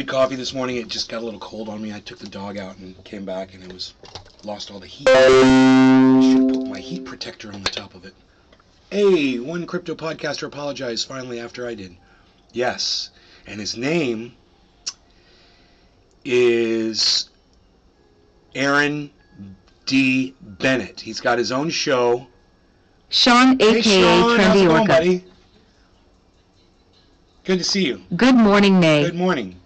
Coffee this morning. It just got a little cold on me. I took the dog out and came back, and it was lost all the heat. I should have put my heat protector on the top of it. Hey, one crypto podcaster apologized finally after I did. Yes, and his name is Aaron D Bennett. He's got his own show. Sean, Hey, aka Sean, how's Trendy it going, Orca. buddy? Good to see you. Good morning, Nay. Good morning.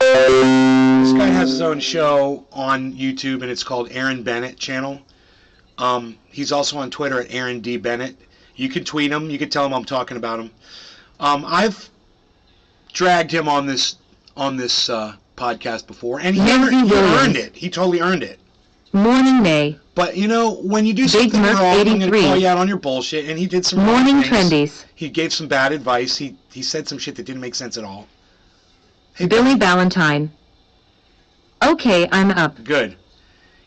This guy has his own show on YouTube, and it's called Aaron Bennett channel. He's also on Twitter at Aaron D Bennett. You can tweet him. You can tell him I'm talking about him. I've dragged him on this podcast before, and he earned it. He totally earned it. Morning, Nay. But you know, when you do something Merc wrong, I'm going to 83. call you out on your bullshit. And he did some Morning, wrong things. Trendies. He gave some bad advice. He said some shit that didn't make sense at all. Hey, Billy Valentine. Okay, I'm up. Good.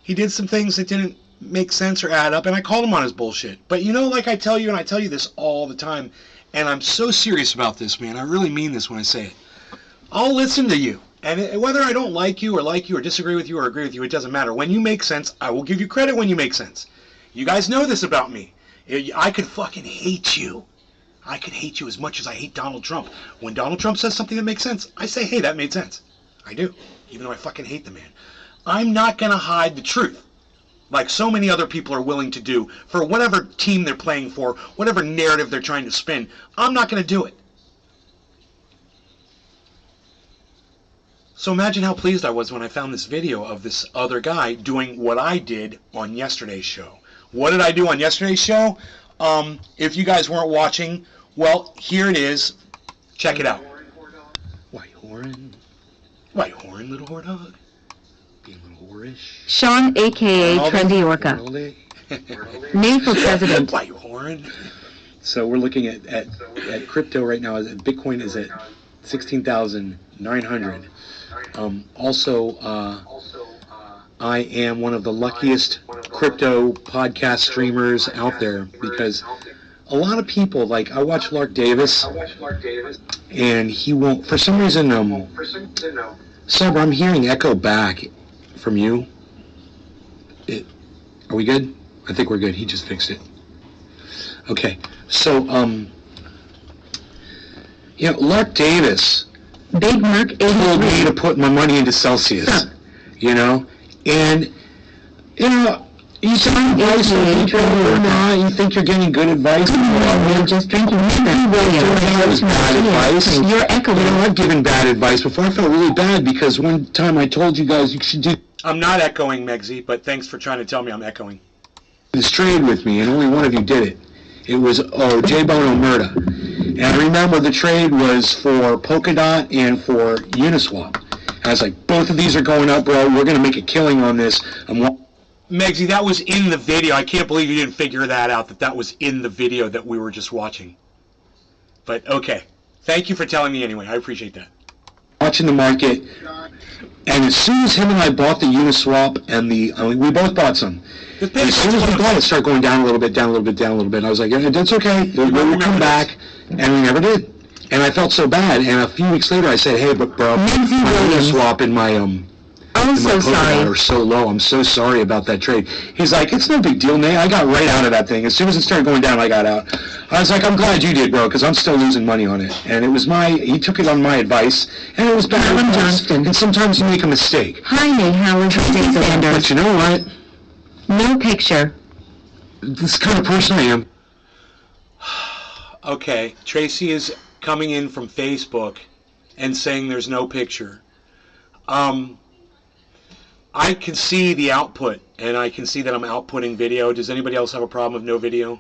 He did some things that didn't make sense or add up, and I called him on his bullshit. But you know, like I tell you, and I tell you this all the time, and I'm so serious about this, man. I really mean this when I say it. I'll listen to you. And whether I don't like you or disagree with you or agree with you, it doesn't matter. When you make sense, I will give you credit when you make sense. You guys know this about me. I could fucking hate you. I could hate you as much as I hate Donald Trump. When Donald Trump says something that makes sense, I say, hey, that made sense. I do. Even though I fucking hate the man. I'm not going to hide the truth like so many other people are willing to do for whatever team they're playing for, whatever narrative they're trying to spin. I'm not going to do it. So imagine how pleased I was when I found this video of this other guy doing what I did on yesterday's show. What did I do on yesterday's show? If you guys weren't watching, well, here it is. Check it out. White horn. White horn, little whore dog. Be a little whorish. Sean, aka Trendy Orca. Nay for president. White horn. So we're looking at crypto right now. Bitcoin is at 16,900. Also, I am one of the luckiest crypto podcast streamers out there because a lot of people, like I watch Lark Davis, and he won't, for some reason, Sub, I'm hearing echo back from you. Are we good? I think we're good. He just fixed it. Okay, so, you know, Lark Davis Big Merc 83. told me to put my money into Celsius, you know, and, you know, you take advice from people or not, you think you're getting good advice. You're just drinking Williams. Bad advice. You're echoing. You know, I've given bad advice before. I felt really bad because one time I told you guys you should do... I'm not echoing, Megsy, but thanks for trying to tell me I'm echoing. This trade with me, and only one of you did it. It was J-Bone Omerta. And I remember the trade was for Polkadot and for Uniswap. And I was like, both of these are going up, bro. We're going to make a killing on this. Megsy, that was in the video. I can't believe you didn't figure that out, that was in the video that we were just watching. But, okay. Thank you for telling me anyway. I appreciate that. Watching the market, and as soon as him and I bought the Uniswap and we both bought some. As soon as we bought it, started going down a little bit, down a little bit, down a little bit. And I was like, yeah, that's okay. We'll come back. And we never did. And I felt so bad. And a few weeks later, I said, hey, but bro, my Uniswap and my Polkadot are so low. I'm so sorry about that trade. He's like, it's no big deal, Nate. I got right out of that thing. As soon as it started going down, I got out. I was like, I'm glad you did, bro, because I'm still losing money on it. And it was he took it on my advice, and it was bad advice. And sometimes you make a mistake. Hi, Nay. How is your day, But you know what? No picture. This kind of person I am. Okay, Tracy is coming in from Facebook and saying there's no picture. I can see the output, and I can see that I'm outputting video. Does anybody else have a problem with no video?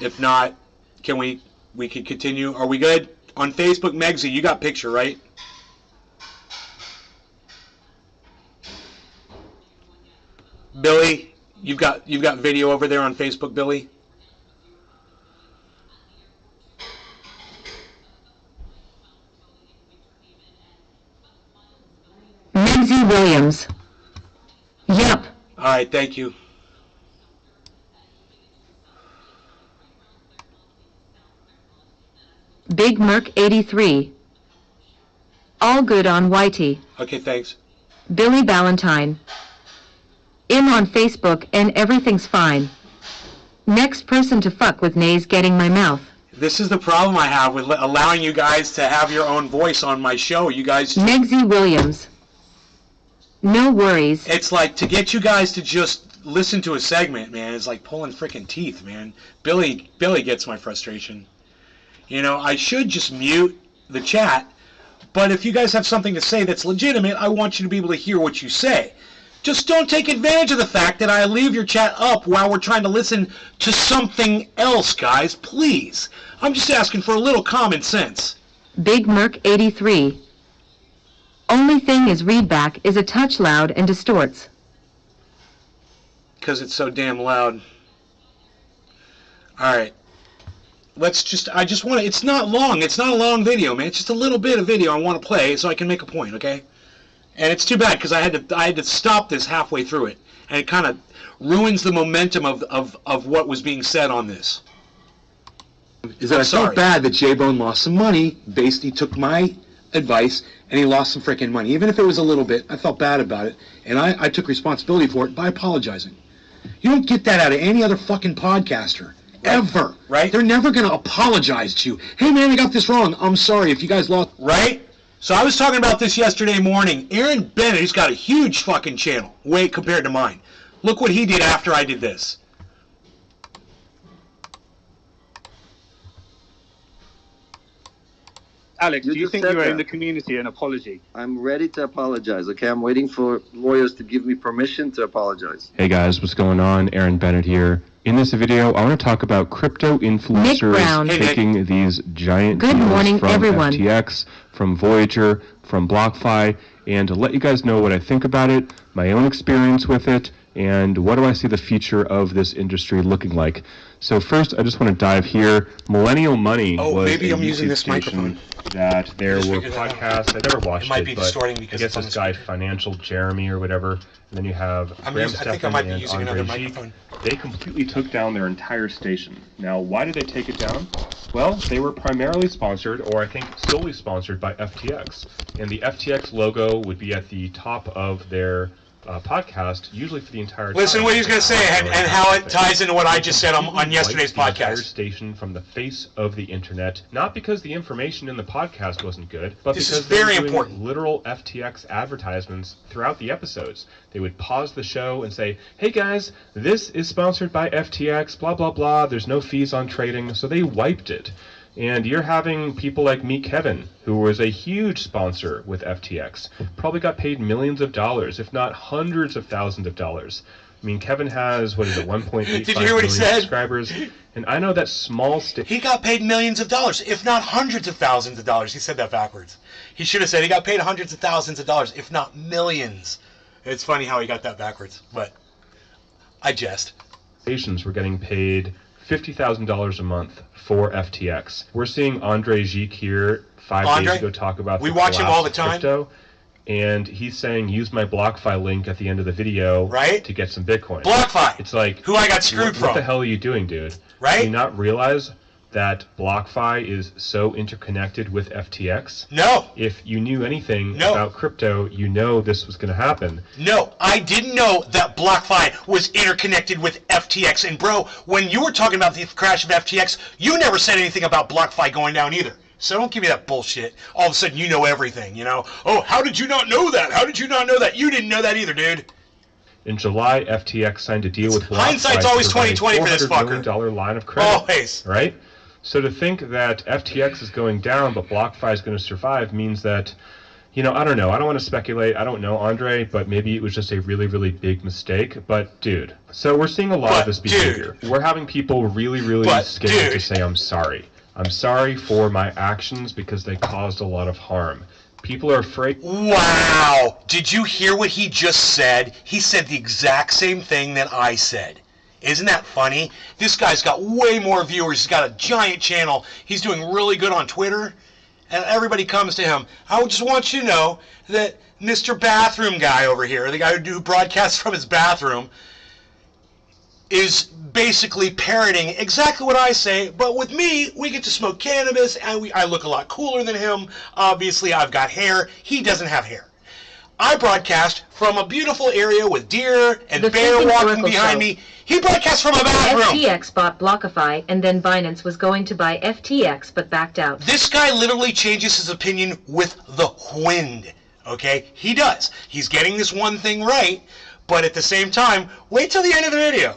If not, can we can continue? Are we good? On Facebook, Megsy, you got picture, right? Billy, you've got video over there on Facebook, Billy? Megsy Williams. Yep. All right, thank you. Big Merc 83. All good on Whitey. Okay, thanks. Billy Ballantyne. I'm on Facebook and everything's fine. Next person to fuck with Nay's getting my mouth. This is the problem I have with allowing you guys to have your own voice on my show. You guys... Megsy Williams. No worries. It's like, to get you guys to just listen to a segment, man, it's like pulling freaking teeth, man. Billy gets my frustration. You know, I should just mute the chat, but if you guys have something to say that's legitimate, I want you to be able to hear what you say. Just don't take advantage of the fact that I leave your chat up while we're trying to listen to something else, guys. Please. I'm just asking for a little common sense. Big Merc 83. Only thing is readback is a touch loud and distorts. Because it's so damn loud. Alright. I just want to, it's not long. It's not a long video, man. It's just a little bit of video I want to play so I can make a point, okay? And it's too bad because I had to stop this halfway through it. And it kind of ruins the momentum of what was being said on this. Is that I felt bad that J-Bone lost some money. He took my advice and he lost some freaking money. Even if it was a little bit, I felt bad about it. And I took responsibility for it by apologizing. You don't get that out of any other fucking podcaster. Ever. Right? They're never going to apologize to you. Hey, man, I got this wrong. I'm sorry if you guys lost. Right? So I was talking about this yesterday morning. Aaron Bennett, he's got a huge fucking channel, way compared to mine. Look what he did after I did this. Alex, do you think you owe the community an apology? I'm ready to apologize, okay? I'm waiting for lawyers to give me permission to apologize. Hey guys, what's going on? Aaron Bennett here. In this video, I want to talk about crypto influencers taking these giant deals from FTX, from Voyager, from BlockFi, and to let you guys know what I think about it, my own experience with it, and what do I see the future of this industry looking like. So first, I just want to dive here. Millennial Money was maybe I'm a using this microphone. That there were podcasts. I never watched it, but I guess this guy, Financial Jeremy or whatever, and then you have Graham Stephan and Andre Geek. They completely took down their entire station. Now, why did they take it down? Well, they were primarily sponsored, or I think solely sponsored, by FTX. And the FTX logo would be at the top of their podcast, usually for the entire time. Listen what he's going to say and how it ties into what I just said on yesterday's podcast. Station from the face of the internet, not because the information in the podcast wasn't good, but this because is very they were doing important. Literal FTX advertisements throughout the episodes. They would pause the show and say, hey guys, this is sponsored by FTX, blah blah blah, there's no fees on trading, so they wiped it. And you're having people like Meet Kevin, who was a huge sponsor with FTX, probably got paid millions of dollars, if not hundreds of thousands of dollars. I mean, Kevin has, what is it, 1.85 million subscribers, and I know that small He got paid millions of dollars, if not hundreds of thousands of dollars. He said that backwards. He should have said he got paid hundreds of thousands of dollars, if not millions. It's funny how he got that backwards, but I jest. Stations were getting paid $50,000 a month for FTX. We're seeing Andre Geek here 5 days ago talk about we watch him all the time. Crypto, and he's saying use my BlockFi link at the end of the video to get some Bitcoin. BlockFi. It's like, who I got screwed from. What the hell are you doing, dude? Right? Do you not realize that BlockFi is so interconnected with FTX? No. If you knew anything about crypto, you know this was going to happen. No, I didn't know that BlockFi was interconnected with FTX. And bro, when you were talking about the crash of FTX, you never said anything about BlockFi going down either. So don't give me that bullshit. All of a sudden you know everything, you know? Oh, how did you not know that? How did you not know that? You didn't know that either, dude. In July, FTX signed a deal with BlockFi. Hindsight's always 20/20 for this fucker. $400 million line of credit. Always. Right? So to think that FTX is going down, but BlockFi is going to survive means that, you know, I don't know. I don't want to speculate. I don't know, Andre, but maybe it was just a really, really big mistake. But, dude, so we're seeing a lot of this behavior. We're having people really, really scared to say, I'm sorry. I'm sorry for my actions because they caused a lot of harm. People are afraid. Wow. Did you hear what he just said? He said the exact same thing that I said. Isn't that funny? This guy's got way more viewers. He's got a giant channel. He's doing really good on Twitter. And everybody comes to him. I just want you to know that Mr. Bathroom Guy over here, the guy who broadcasts from his bathroom, is basically parroting exactly what I say, but with me, we get to smoke cannabis, and I look a lot cooler than him. Obviously, I've got hair. He doesn't have hair. I broadcast from a beautiful area with deer and bear walking behind me. He broadcasts from a bathroom. FTX bought Blockify, and then Binance was going to buy FTX, but backed out. This guy literally changes his opinion with the wind, okay? He does. He's getting this one thing right, but at the same time, wait till the end of the video.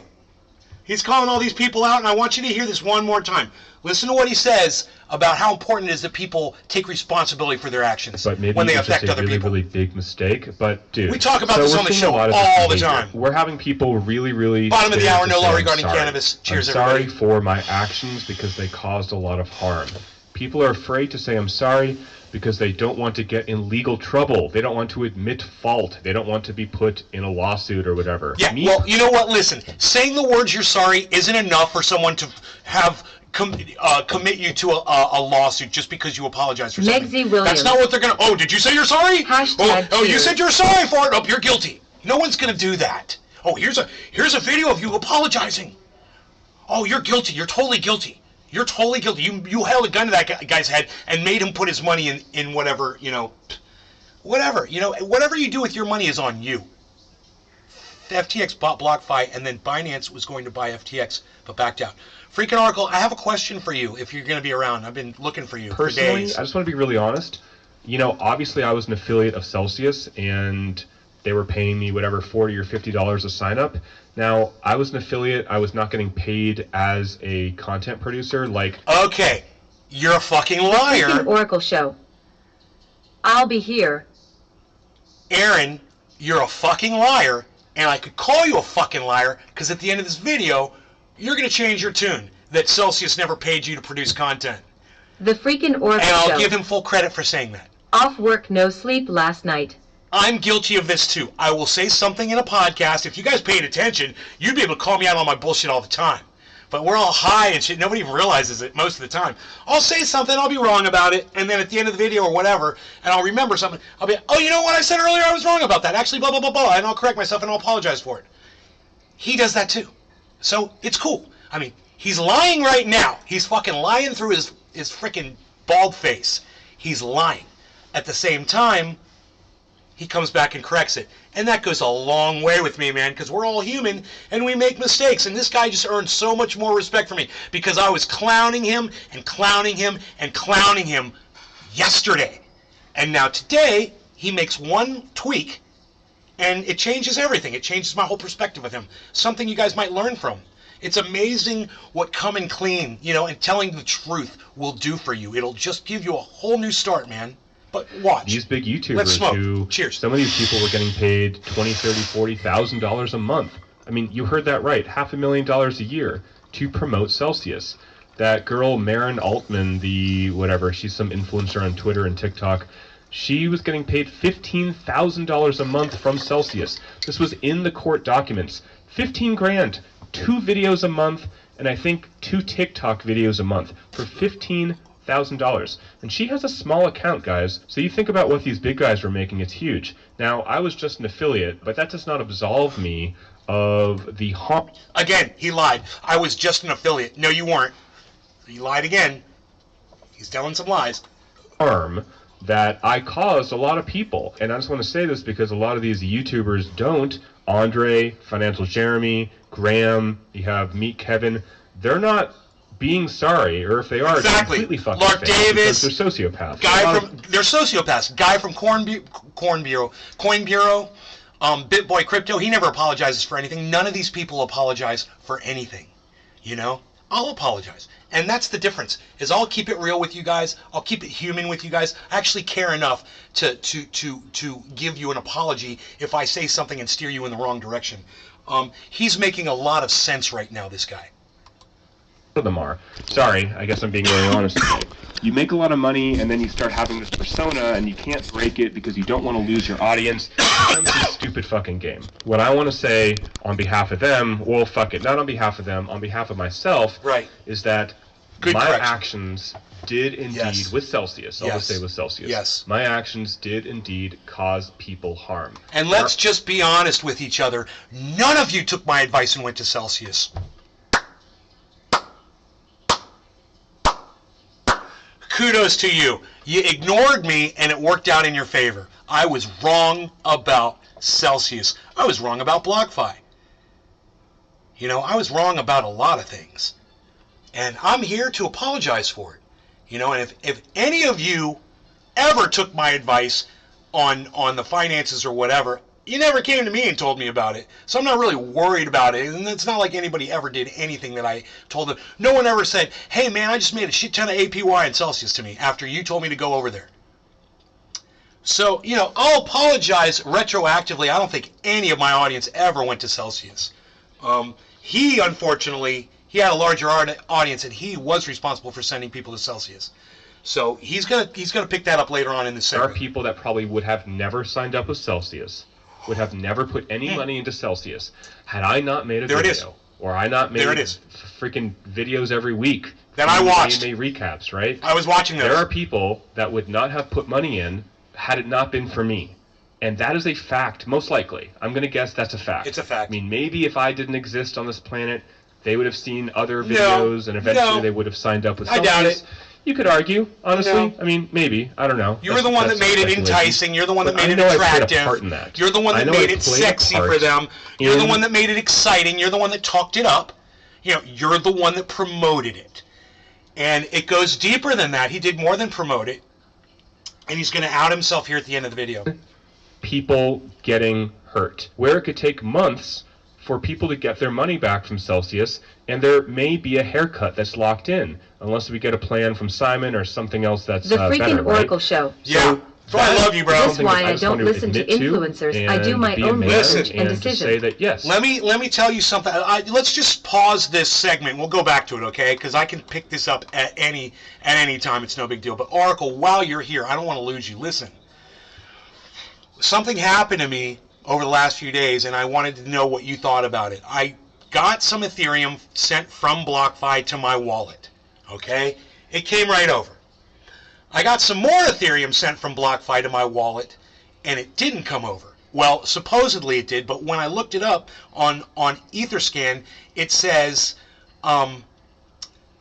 He's calling all these people out, and I want you to hear this one more time. Listen to what he says about how important it is that people take responsibility for their actions when they affect other people. Really big mistake, but dude, we talk about this on the show all the time. We're having people really bottom of the hour, no law regarding cannabis. Cheers, everybody. I'm everybody. sorry for my actions because they caused a lot of harm. People are afraid to say I'm sorry because they don't want to get in legal trouble. They don't want to admit fault. They don't want to be put in a lawsuit or whatever. Yeah, well, you know what? Listen, saying the words you're sorry isn't enough for someone to have commit you to a lawsuit just because you apologize for something. Megzy Williams. That's not what they're going to... Oh, did you say you're sorry? Hashtag you said you're sorry for it. Oh, you're guilty. No one's going to do that. Oh, here's a video of you apologizing. Oh, you're guilty. You're totally guilty. You're totally guilty. You held a gun to that guy's head and made him put his money in whatever, whatever. Whatever you do with your money is on you. FTX bought BlockFi, and then Binance was going to buy FTX, but backed out. Freaking Oracle, I have a question for you if you're going to be around. I've been looking for you Personally, for days. I just want to be really honest. Obviously I was an affiliate of Celsius, and they were paying me whatever, $40 or $50 a sign up. Now, I was an affiliate. I was not getting paid as a content producer. Okay, you're a fucking liar. The Oracle show. I'll be here. Aaron, you're a fucking liar, and I could call you a fucking liar because at the end of this video, you're going to change your tune that Celsius never paid you to produce content. The freaking Oracle show. And I'll show. give him full credit for saying that. Off work, no sleep last night. I'm guilty of this too. I will say something in a podcast. If you guys paid attention, you'd be able to call me out on my bullshit all the time. But we're all high and shit. Nobody even realizes it most of the time. I'll say something, I'll be wrong about it, and then at the end of the video or whatever, and I'll remember something. I'll be, oh, you know what I said earlier? I was wrong about that. Actually, blah, blah, blah, blah. And I'll correct myself and I'll apologize for it. He does that too. So it's cool. I mean, he's lying right now. He's fucking lying through his freaking bald face. He's lying. At the same time, he comes back and corrects it. And that goes a long way with me, man, because we're all human and we make mistakes. And this guy just earned so much more respect from me because I was clowning him and clowning him and clowning him yesterday. And now today, he makes one tweak and it changes everything. It changes my whole perspective of him. Something you guys might learn from. It's amazing what coming clean, and telling the truth will do for you. It'll just give you a whole new start, man. But watch. These big YouTubers Let's smoke. who, cheers. Some of these people were getting paid $20,000, $30,000, $40,000 a month. I mean, you heard that right, $500,000 a year to promote Celsius. That girl, Maren Altman, she's some influencer on Twitter and TikTok, she was getting paid $15,000 a month from Celsius. This was in the court documents. 15 grand, 2 videos a month, and I think 2 TikTok videos a month for $15,000. And she has a small account, guys, so you think about what these big guys were making. It's huge. Now, I was just an affiliate, but that does not absolve me of the harm. Again, he lied. I was just an affiliate. No, you weren't. He lied again. He's telling some lies. Harm that I caused a lot of people. And I just want to say this because a lot of these YouTubers don't. Andre, Financial Jeremy, Graham, you have Meet Kevin. They're not being sorry, or if they are, exactly. Completely fucking Lark Davis, they're sociopaths. They're sociopaths. Guy from Coin Bureau, BitBoy Crypto, he never apologizes for anything. None of these people apologize for anything. I'll apologize. And that's the difference, is I'll keep it real with you guys. I'll keep it human with you guys. I actually care enough to give you an apology if I say something and steer you in the wrong direction. He's making a lot of sense right now, this guy. Of them are. Sorry, I guess I'm being really honest today. You make a lot of money, and then you start having this persona, and you can't break it because you don't want to lose your audience. It's a stupid fucking game. What I want to say on behalf of them, not on behalf of them, on behalf of myself, right, is that my actions did indeed, Yes. with Celsius, I'll Yes. just say with Celsius, Yes. my actions did indeed cause people harm. And let's just be honest with each other. None of you took my advice and went to Celsius. Kudos to you. You ignored me, and it worked out in your favor. I was wrong about Celsius. I was wrong about BlockFi. You know, I was wrong about a lot of things. And I'm here to apologize for it. You know, and if any of you ever took my advice on the finances or whatever, you never came to me and told me about it. So I'm not really worried about it. And it's not like anybody ever did anything that I told them. No one ever said, hey, man, I just made a shit ton of APY in Celsius to me after you told me to go over there. So, you know, I'll apologize retroactively. I don't think any of my audience ever went to Celsius. He, unfortunately, he had a larger audience, and he was responsible for sending people to Celsius. So he's gonna pick that up later on in the segment. There are people that probably would have never signed up with Celsius, would have never put any money into Celsius, had I not made a video, or I not made freaking videos every week that I watched, AMA recaps, right? I was watching those. There are people that would not have put money in had it not been for me. And that is a fact, most likely. I'm going to guess that's a fact. It's a fact. I mean, maybe if I didn't exist on this planet, they would have seen other videos, and eventually they would have signed up with Celsius. I doubt it. You could argue, honestly. I mean, maybe. I don't know. You're the one that made it enticing. You're the one that made it attractive. You're the one that made it sexy for them. You're the one that made it exciting. You're the one that talked it up. You know, you're the one that promoted it. And it goes deeper than that. He did more than promote it. And he's going to out himself here at the end of the video. People getting hurt. Where it could take months for people to get their money back from Celsius, and there may be a haircut that's locked in, unless we get a plan from Simon or something else that's The freaking better, Oracle right? show. Yeah. So I love you, bro. That's why I don't listen to influencers. I do my own research and decisions. Say that, yes. Let me tell you something. Let's just pause this segment. We'll go back to it, okay? Because I can pick this up at any time. It's no big deal. But Oracle, while you're here, I don't want to lose you. Listen. Something happened to me over the last few days, and I wanted to know what you thought about it. I got some Ethereum sent from BlockFi to my wallet, okay? It came right over. I got some more Ethereum sent from BlockFi to my wallet, and it didn't come over. Well, supposedly it did, but when I looked it up on Etherscan, it says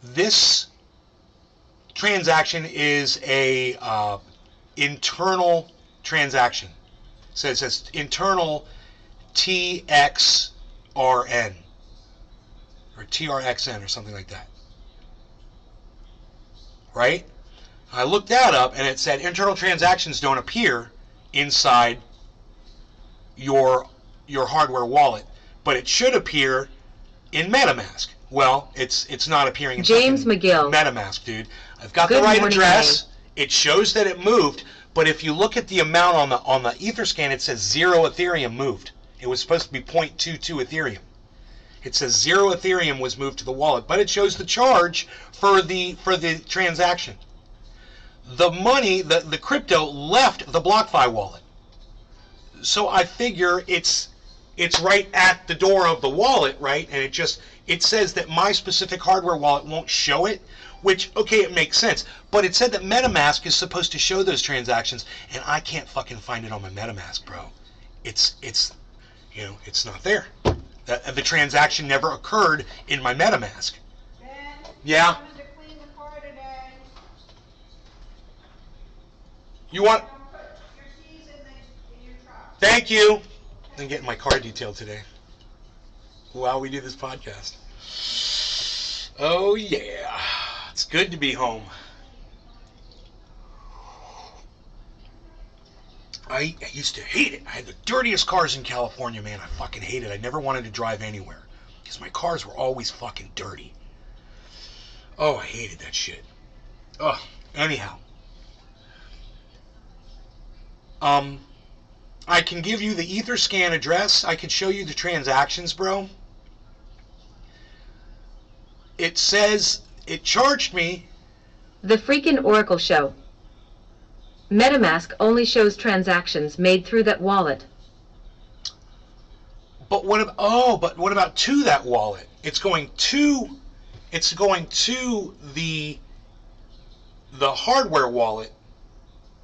this transaction is a internal transaction. So it says internal TXRN or TRXN or something like that. Right? I looked that up, and it said internal transactions don't appear inside your hardware wallet, but it should appear in MetaMask. Well, it's not appearing in James McGill. MetaMask, dude. I've got the right address. It shows that it moved, but if you look at the amount on the Etherscan, it says 0 Ethereum moved. It was supposed to be 0.22 Ethereum. It says 0 Ethereum was moved to the wallet, but it shows the charge for the transaction. The money, the crypto left the BlockFi wallet. So I figure it's right at the door of the wallet, right? And it says that my specific hardware wallet won't show it, which, okay, it makes sense. But it said that MetaMask is supposed to show those transactions, and I can't fucking find it on my MetaMask, bro. It's not there. The transaction never occurred in my MetaMask. Ben, yeah. I'm coming to clean the car today. You want? I'm put your keys in your truck. Thank you. I'm getting my car detailed today while we do this podcast. Oh yeah, it's good to be home. I used to hate it. I had the dirtiest cars in California, man. I fucking hated it. I never wanted to drive anywhere because my cars were always fucking dirty. Oh, I hated that shit. Oh, anyhow. I can give you the Etherscan address. I can show you the transactions, bro. It says it charged me. The freaking Oracle show. MetaMask only shows transactions made through that wallet. But what about to that wallet? It's going to the the hardware wallet.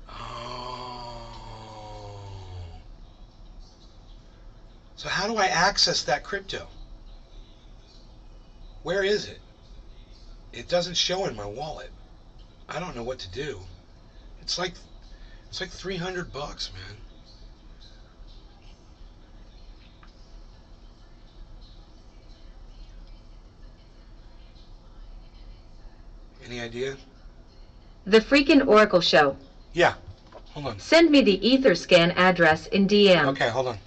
Oh. So how do I access that crypto? Where is it? It doesn't show in my wallet. I don't know what to do. It's like $300, man. Any idea? The freaking Oracle show. Yeah. Hold on. Send me the Etherscan address in DM. Okay, hold on.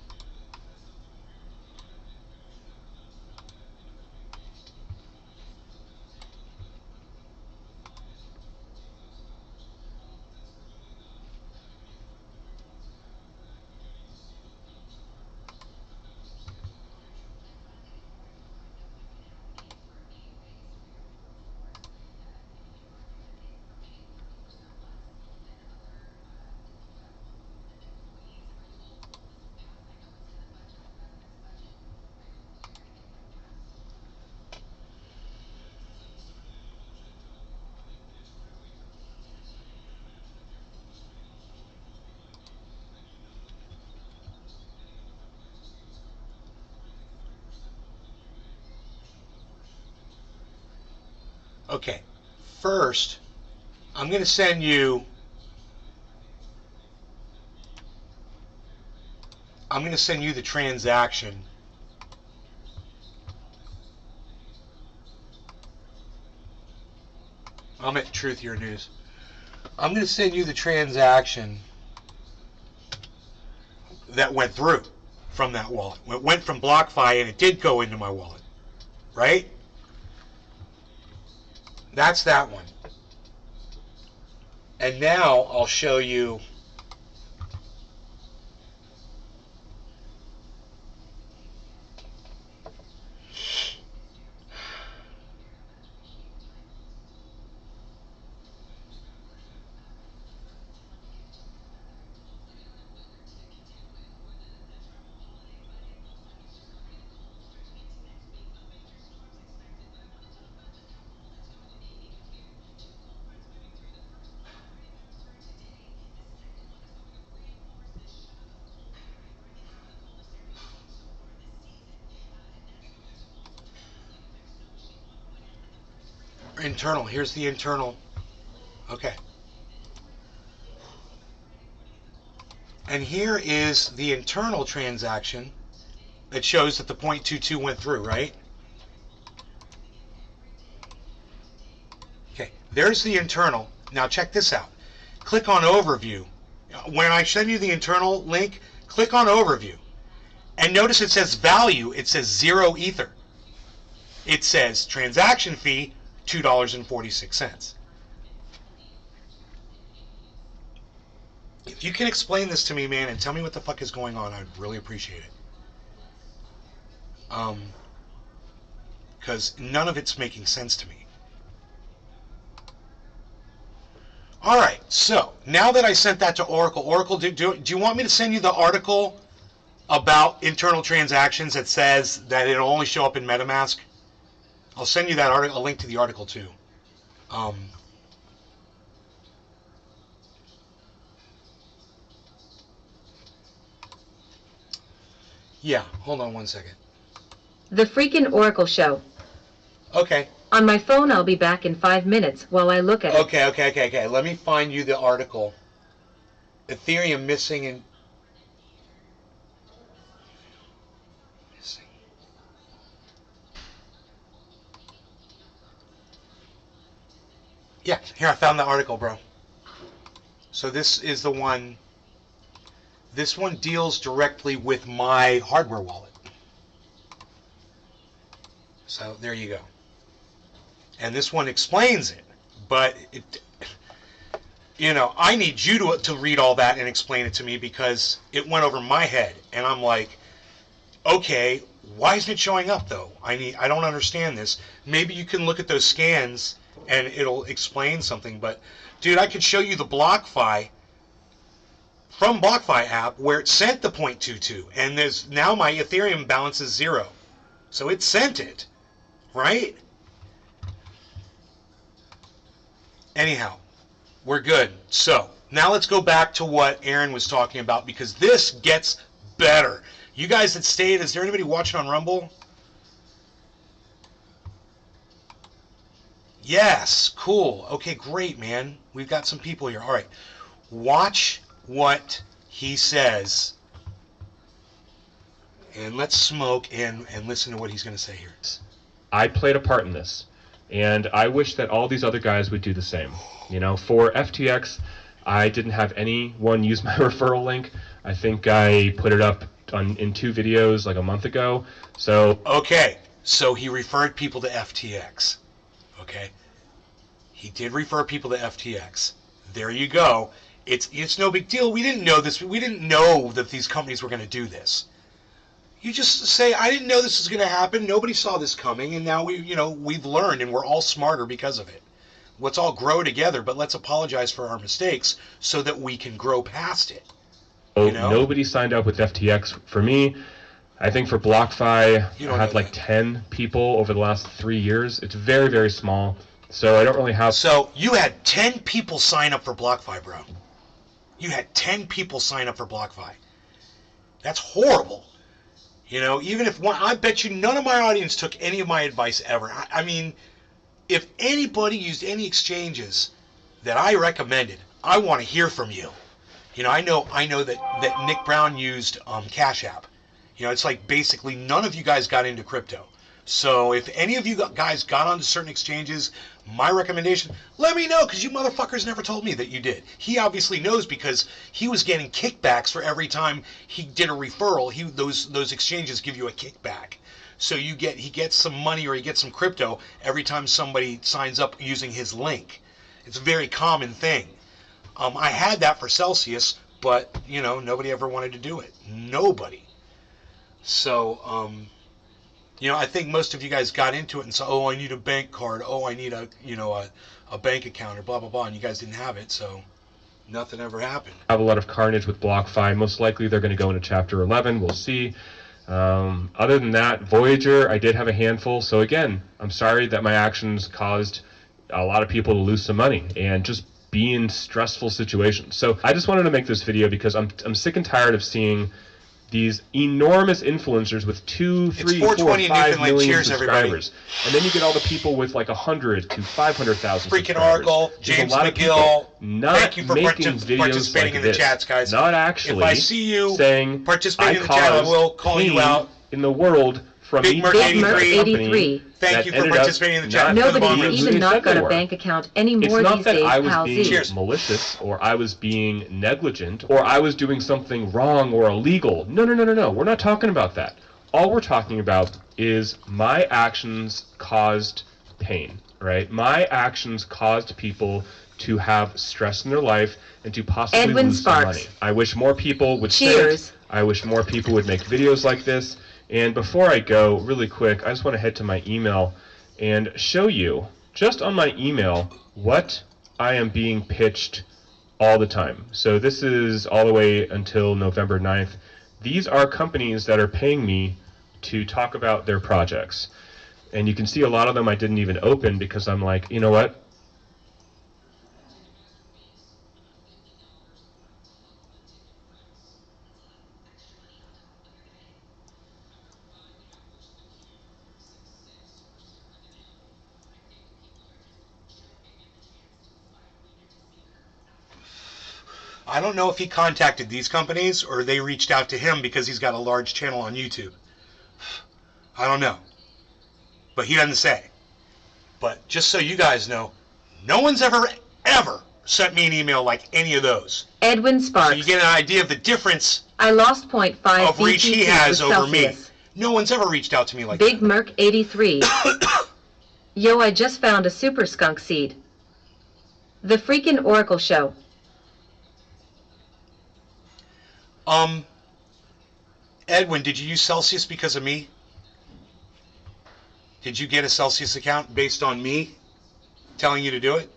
Okay, first, I'm going to send you the transaction. I'm at Truth Your News. I'm going to send you the transaction that went through from that wallet. It went from BlockFi and it did go into my wallet, right? That's that one. And now I'll show you internal. Here's the internal. Okay. And here is the internal transaction that shows that the 0.22 went through, right? Okay, there's the internal. Now check this out. Click on Overview. When I send you the internal link, click on Overview. And notice it says value. It says 0 Ether. It says transaction fee, $2.46. If you can explain this to me, man, and tell me what the fuck is going on, I'd really appreciate it. Because none of it's making sense to me. All right, so now that I sent that to Oracle, do you want me to send you the article about internal transactions that says that it'll only show up in MetaMask? I'll send you that article, a link to the article too. Yeah, hold on one second. The freaking Oracle show. Okay. On my phone, I'll be back in 5 minutes while I look at it. Okay. Let me find you the article. Ethereum missing in... Yeah, here, I found the article, bro. So this is the one... This one deals directly with my hardware wallet. So there you go. And this one explains it. But, I need you to read all that and explain it to me because it went over my head. And I'm like, okay, why isn't it showing up, though? I don't understand this. Maybe you can look at those scans and it'll explain something. But, dude, I could show you the BlockFi from BlockFi app where it sent the 0.22, and there's now my Ethereum balance is 0. So it sent it, right? Anyhow, We're good. So, now let's go back to what Aaron was talking about, because this gets better. You guys that stayed, is there anybody watching on Rumble? Yes, cool. Okay, great, man. We've got some people here. All right. Watch what he says, and let's smoke and listen to what he's going to say here. I played a part in this, and I wish that all these other guys would do the same. You know, for FTX, I didn't have anyone use my referral link. I think I put it up in 2 videos like a month ago. So okay, so he referred people to FTX. Okay, he did refer people to FTX. There you go. It's no big deal. We didn't know this. We didn't know that these companies were going to do this. You just say, I didn't know this was going to happen. Nobody saw this coming, and now we've learned, and we're all smarter because of it. Let's all grow together, but let's apologize for our mistakes so that we can grow past it. You know? Nobody signed up with FTX. For me, I think for BlockFi, I had like 10 people over the last 3 years. It's very, very small, so I don't really have... So you had 10 people sign up for BlockFi, bro. You had 10 people sign up for BlockFi. That's horrible. You know, even if one... I bet you none of my audience took any of my advice ever. I mean, if anybody used any exchanges that I recommended, I want to hear from you. You know, I know that Nick Brown used Cash App. You know, it's like basically none of you guys got into crypto. So if any of you guys got onto certain exchanges, my recommendation, let me know, because you motherfuckers never told me that you did. He obviously knows because he was getting kickbacks for every time he did a referral. Those exchanges give you a kickback. So he gets some money or he gets some crypto every time somebody signs up using his link. It's a very common thing. I had that for Celsius, but, you know, nobody ever wanted to do it. Nobody. So, you know, I think most of you guys got into it and said, oh, I need a bank card. Oh, I need a bank account or blah, blah, blah. And you guys didn't have it, so nothing ever happened. I have a lot of carnage with BlockFi. Most likely they're going to go into Chapter 11. We'll see. Other than that, Voyager, I did have a handful. So again, I'm sorry that my actions caused a lot of people to lose some money and just be in stressful situations. So I just wanted to make this video because I'm sick and tired of seeing these enormous influencers with 2, 3, 4, 5 million subscribers. And then you get all the people with like 100 to 500,000 Freaking Oracle, James McGill, thank you for participating in the chats, guys. Not actually if I see you saying participating in the chat, I will call you out. In the world from Big Merc 83. Thank you for participating in the chat. Nobody's even not got a bank account anymore these days, It's not that I was pal being Z. malicious, or I was being negligent, or I was doing something wrong or illegal. No. We're not talking about that. All we're talking about is my actions caused pain, right? My actions caused people to have stress in their life and to possibly lose some money. I wish more people would say it. I wish more people would make videos like this. And before I go, really quick, I just want to head to my email and show you, just on my email, what I am being pitched all the time. So this is all the way until November 9th. These are companies that are paying me to talk about their projects. And you can see a lot of them I didn't even open because I'm like, you know what? I don't know if he contacted these companies or they reached out to him because he's got a large channel on YouTube. I don't know. But he doesn't say. But just so you guys know, no one's ever sent me an email like any of those. Edwin Sparks. So you get an idea of the difference I lost 0.5 of reach he has over me. No one's ever reached out to me like that. Big Merc 83. Yo, I just found a super skunk seed. The freaking Oracle show. Edwin, did you use Celsius because of me? Did you get a Celsius account based on me telling you to do it?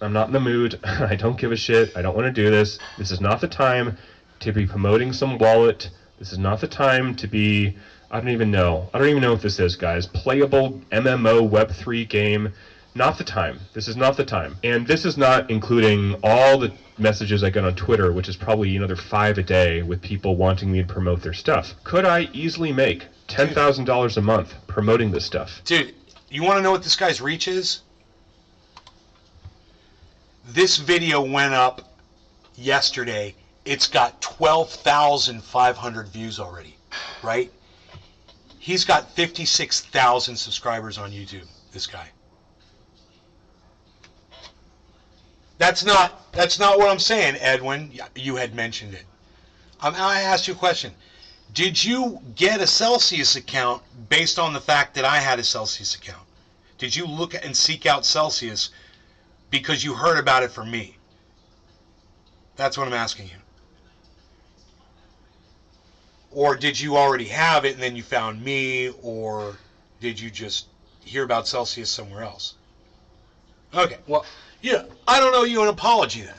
I'm not in the mood. I don't give a shit. I don't want to do this. This is not the time to be promoting some wallet. This is not the time to be, I don't even know what this is, guys. Playable MMO Web3 game. Not the time. This is not the time. And this is not including all the messages I get on Twitter, which is probably another 5 a day with people wanting me to promote their stuff. Could I easily make $10,000 a month promoting this stuff? Dude, you want to know what this guy's reach is? This video went up yesterday. It's got 12,500 views already, right? He's got 56,000 subscribers on YouTube, this guy. That's not what I'm saying, Edwin. You had mentioned it. I asked you a question. Did you get a Celsius account based on the fact that I had a Celsius account? Did you look and seek out Celsius because you heard about it from me? That's what I'm asking you. Or did you already have it and then you found me, or did you just hear about Celsius somewhere else? Okay, well, yeah, I don't owe you an apology then,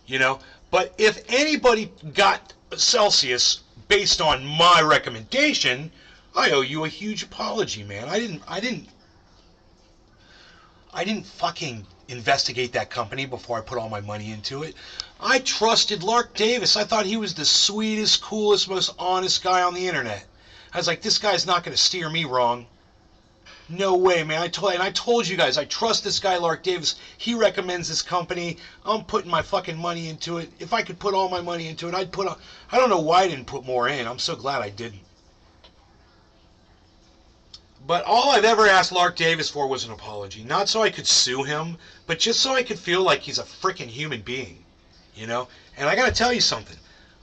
you know. But if anybody got Celsius based on my recommendation, I owe you a huge apology, man. I didn't fucking investigate that company before I put all my money into it. I trusted Lark Davis. I thought he was the sweetest, coolest, most honest guy on the internet. I was like, this guy's not going to steer me wrong. No way, man. I told you guys, I trust this guy, Lark Davis. He recommends this company. I'm putting my fucking money into it. If I could put all my money into it, I don't know why I didn't put more in. I'm so glad I didn't. But all I've ever asked Lark Davis for was an apology. Not so I could sue him, but just so I could feel like he's a freaking human being. You know? And I gotta tell you something.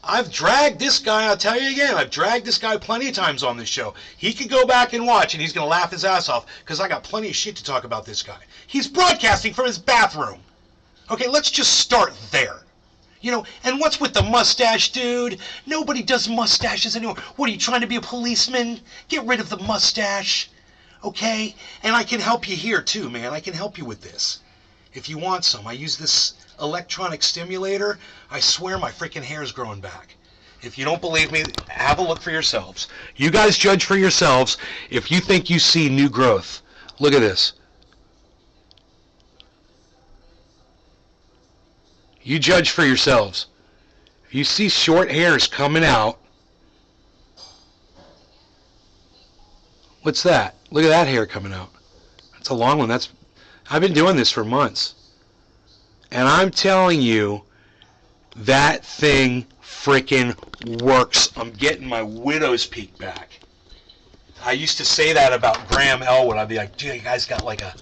I've dragged this guy, I'll tell you again, I've dragged this guy plenty of times on this show. He can go back and watch, and he's going to laugh his ass off, because I got plenty of shit to talk about this guy. He's broadcasting from his bathroom. Okay, let's just start there. You know, and what's with the mustache, dude? Nobody does mustaches anymore. What, are you trying to be a policeman? Get rid of the mustache, okay? And I can help you here, too, man. I can help you with this. If you want some, I use this electronic stimulator. I swear my freaking hair is growing back. If you don't believe me, have a look for yourselves. You guys judge for yourselves if you think you see new growth. Look at this. You judge for yourselves. If you see short hairs coming out, what's that? Look at that hair coming out. That's a long one. I've been doing this for months. And I'm telling you, that thing frickin' works. I'm getting my widow's peak back. I used to say that about Graham Elwood. I'd be like, dude, you guys got like a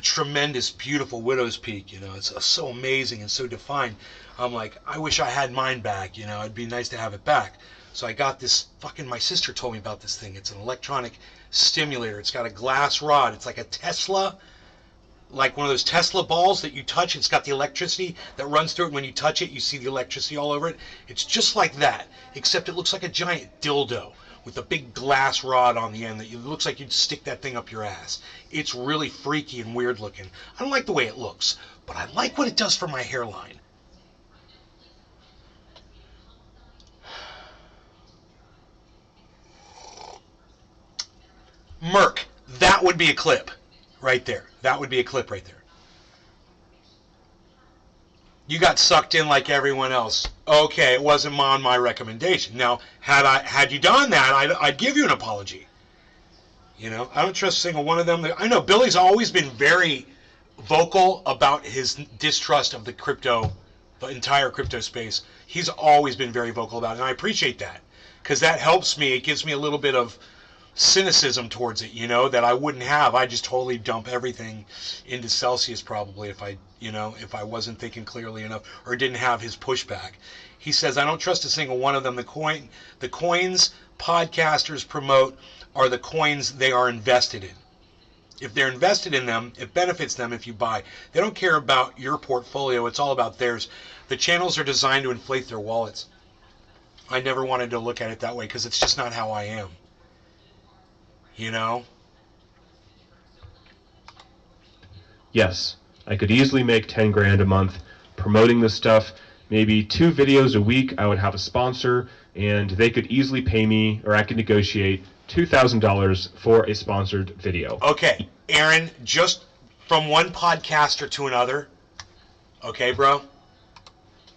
tremendous, beautiful widow's peak, you know. It's so amazing and so defined. I'm like, I wish I had mine back, you know. It'd be nice to have it back. So I got this my sister told me about this thing. It's an electronic stimulator. It's got a glass rod. It's like a Tesla, like one of those Tesla balls that you touch. It's got the electricity that runs through it. When you touch it, you see the electricity all over it. It's just like that, except it looks like a giant dildo with a big glass rod on the end that it looks like you'd stick that thing up your ass. It's really freaky and weird looking. I don't like the way it looks, but I like what it does for my hairline. Merc, that would be a clip right there. That would be a clip right there. You got sucked in like everyone else. Okay, it wasn't on my recommendation. Now, had you done that, I'd give you an apology. You know, I don't trust a single one of them. I know Billy's always been very vocal about his distrust of the entire crypto space. He's always been very vocal about it, and I appreciate that, because that helps me. It gives me a little bit of cynicism towards it, you know, that I wouldn't have. I just totally dump everything into Celsius probably if I wasn't thinking clearly enough or didn't have his pushback. He says, I don't trust a single one of them. The coins podcasters promote are the coins they are invested in. If they're invested in them, it benefits them if you buy. They don't care about your portfolio. It's all about theirs. The channels are designed to inflate their wallets. I never wanted to look at it that way because it's just not how I am. You know? Yes, I could easily make 10 grand a month promoting this stuff. Maybe 2 videos a week I would have a sponsor, and they could easily pay me, or I could negotiate $2,000 for a sponsored video. Okay, Aaron, just from one podcaster to another. Okay, bro?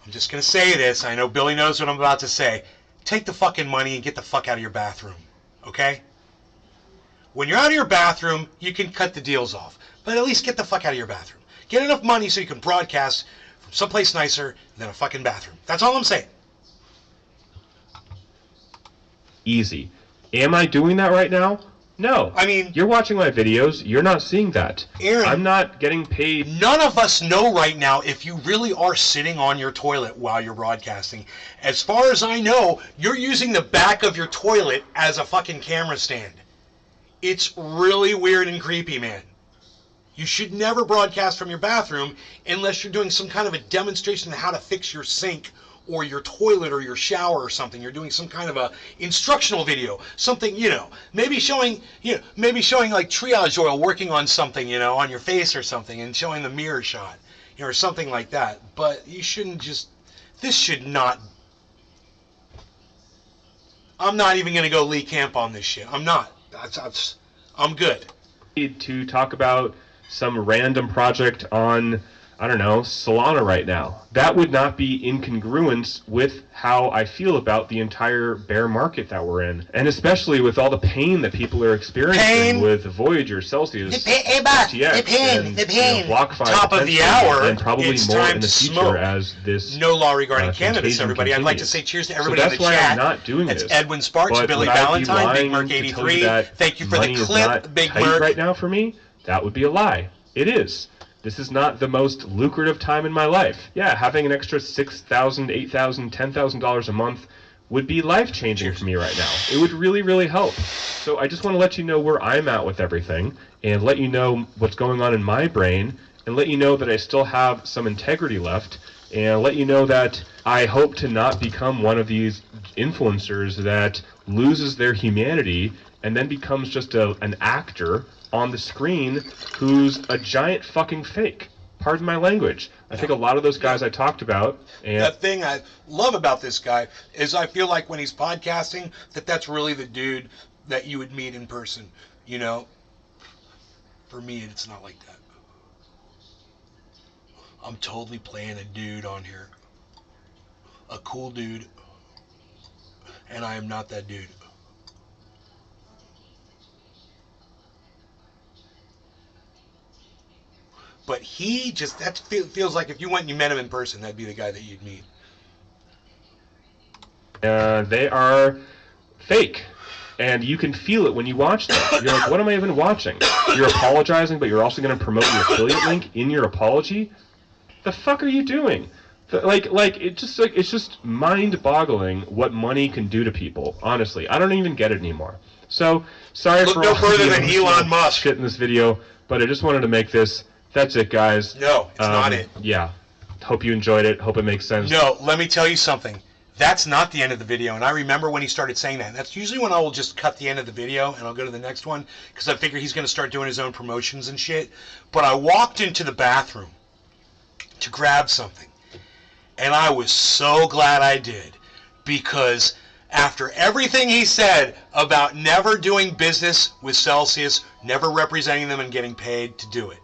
I'm just going to say this. I know Billy knows what I'm about to say. Take the fucking money and get the fuck out of your bathroom. Okay? When you're out of your bathroom, you can cut the deals off. But at least get the fuck out of your bathroom. Get enough money so you can broadcast from someplace nicer than a fucking bathroom. That's all I'm saying. Easy. Am I doing that right now? No. I mean, you're watching my videos. You're not seeing that. Aaron, I'm not getting paid. None of us know right now if you really are sitting on your toilet while you're broadcasting. As far as I know, you're using the back of your toilet as a fucking camera stand. It's really weird and creepy, man. You should never broadcast from your bathroom unless you're doing some kind of a demonstration of how to fix your sink or your toilet or your shower or something. You're doing some kind of a instructional video, something, maybe showing like triage oil working on something, on your face or something, and showing the mirror shot, or something like that. But you shouldn't this should not. I'm not even going to go Lee Camp on this shit. I'm not. I'm good. To talk about some random project on, I don't know, Solana right now. That would not be in congruence with how I feel about the entire bear market that we're in. And especially with all the pain that people are experiencing with Voyager, Celsius, FTX, and BlockFi, top of the hour, and probably it's more time in the to future smoke. as this no law regarding cannabis, everybody. Continues. I'd like to say cheers to everybody so in that's the why chat. I'm not doing That's this. Edwin Sparks, But Billy would I be Valentine, Big lying Merc to tell you 83. that Thank you for money the is clip, not Big tight Merc. right now for me? That would be a lie. It is. This is not the most lucrative time in my life. Yeah, having an extra $6,000, $8,000, $10,000 a month would be life-changing for me right now. It would really, really help. So I just want to let you know where I'm at with everything, and let you know what's going on in my brain, and let you know that I still have some integrity left, and let you know that I hope to not become one of these influencers that loses their humanity and then becomes just an actor on the screen who's a giant fucking fake. Pardon my language. I think a lot of those guys I talked about, and the thing I love about this guy is I feel like when he's podcasting that's really the dude that you would meet in person. For me, it's not like that. I'm totally playing a dude on here, a cool dude, and I am not that dude. But he just, that feels like if you went and you met him in person, that'd be the guy that you'd meet. they are fake. And you can feel it when you watch them. You're like, what am I even watching? You're apologizing, but you're also going to promote your affiliate link in your apology? The fuck are you doing? It's just mind-boggling what money can do to people. Honestly, I don't even get it anymore. So sorry Look for no all further the than Elon Musk shit in this video, but I just wanted to make this. That's it, guys. No, it's not it. Yeah. Hope you enjoyed it. Hope it makes sense. No, let me tell you something. That's not the end of the video, and I remember when he started saying that. That's usually when I will just cut the end of the video, and I'll go to the next one, because I figure he's going to start doing his own promotions and shit. But I walked into the bathroom to grab something, and I was so glad I did, because after everything he said about never doing business with Celsius, never representing them and getting paid to do it,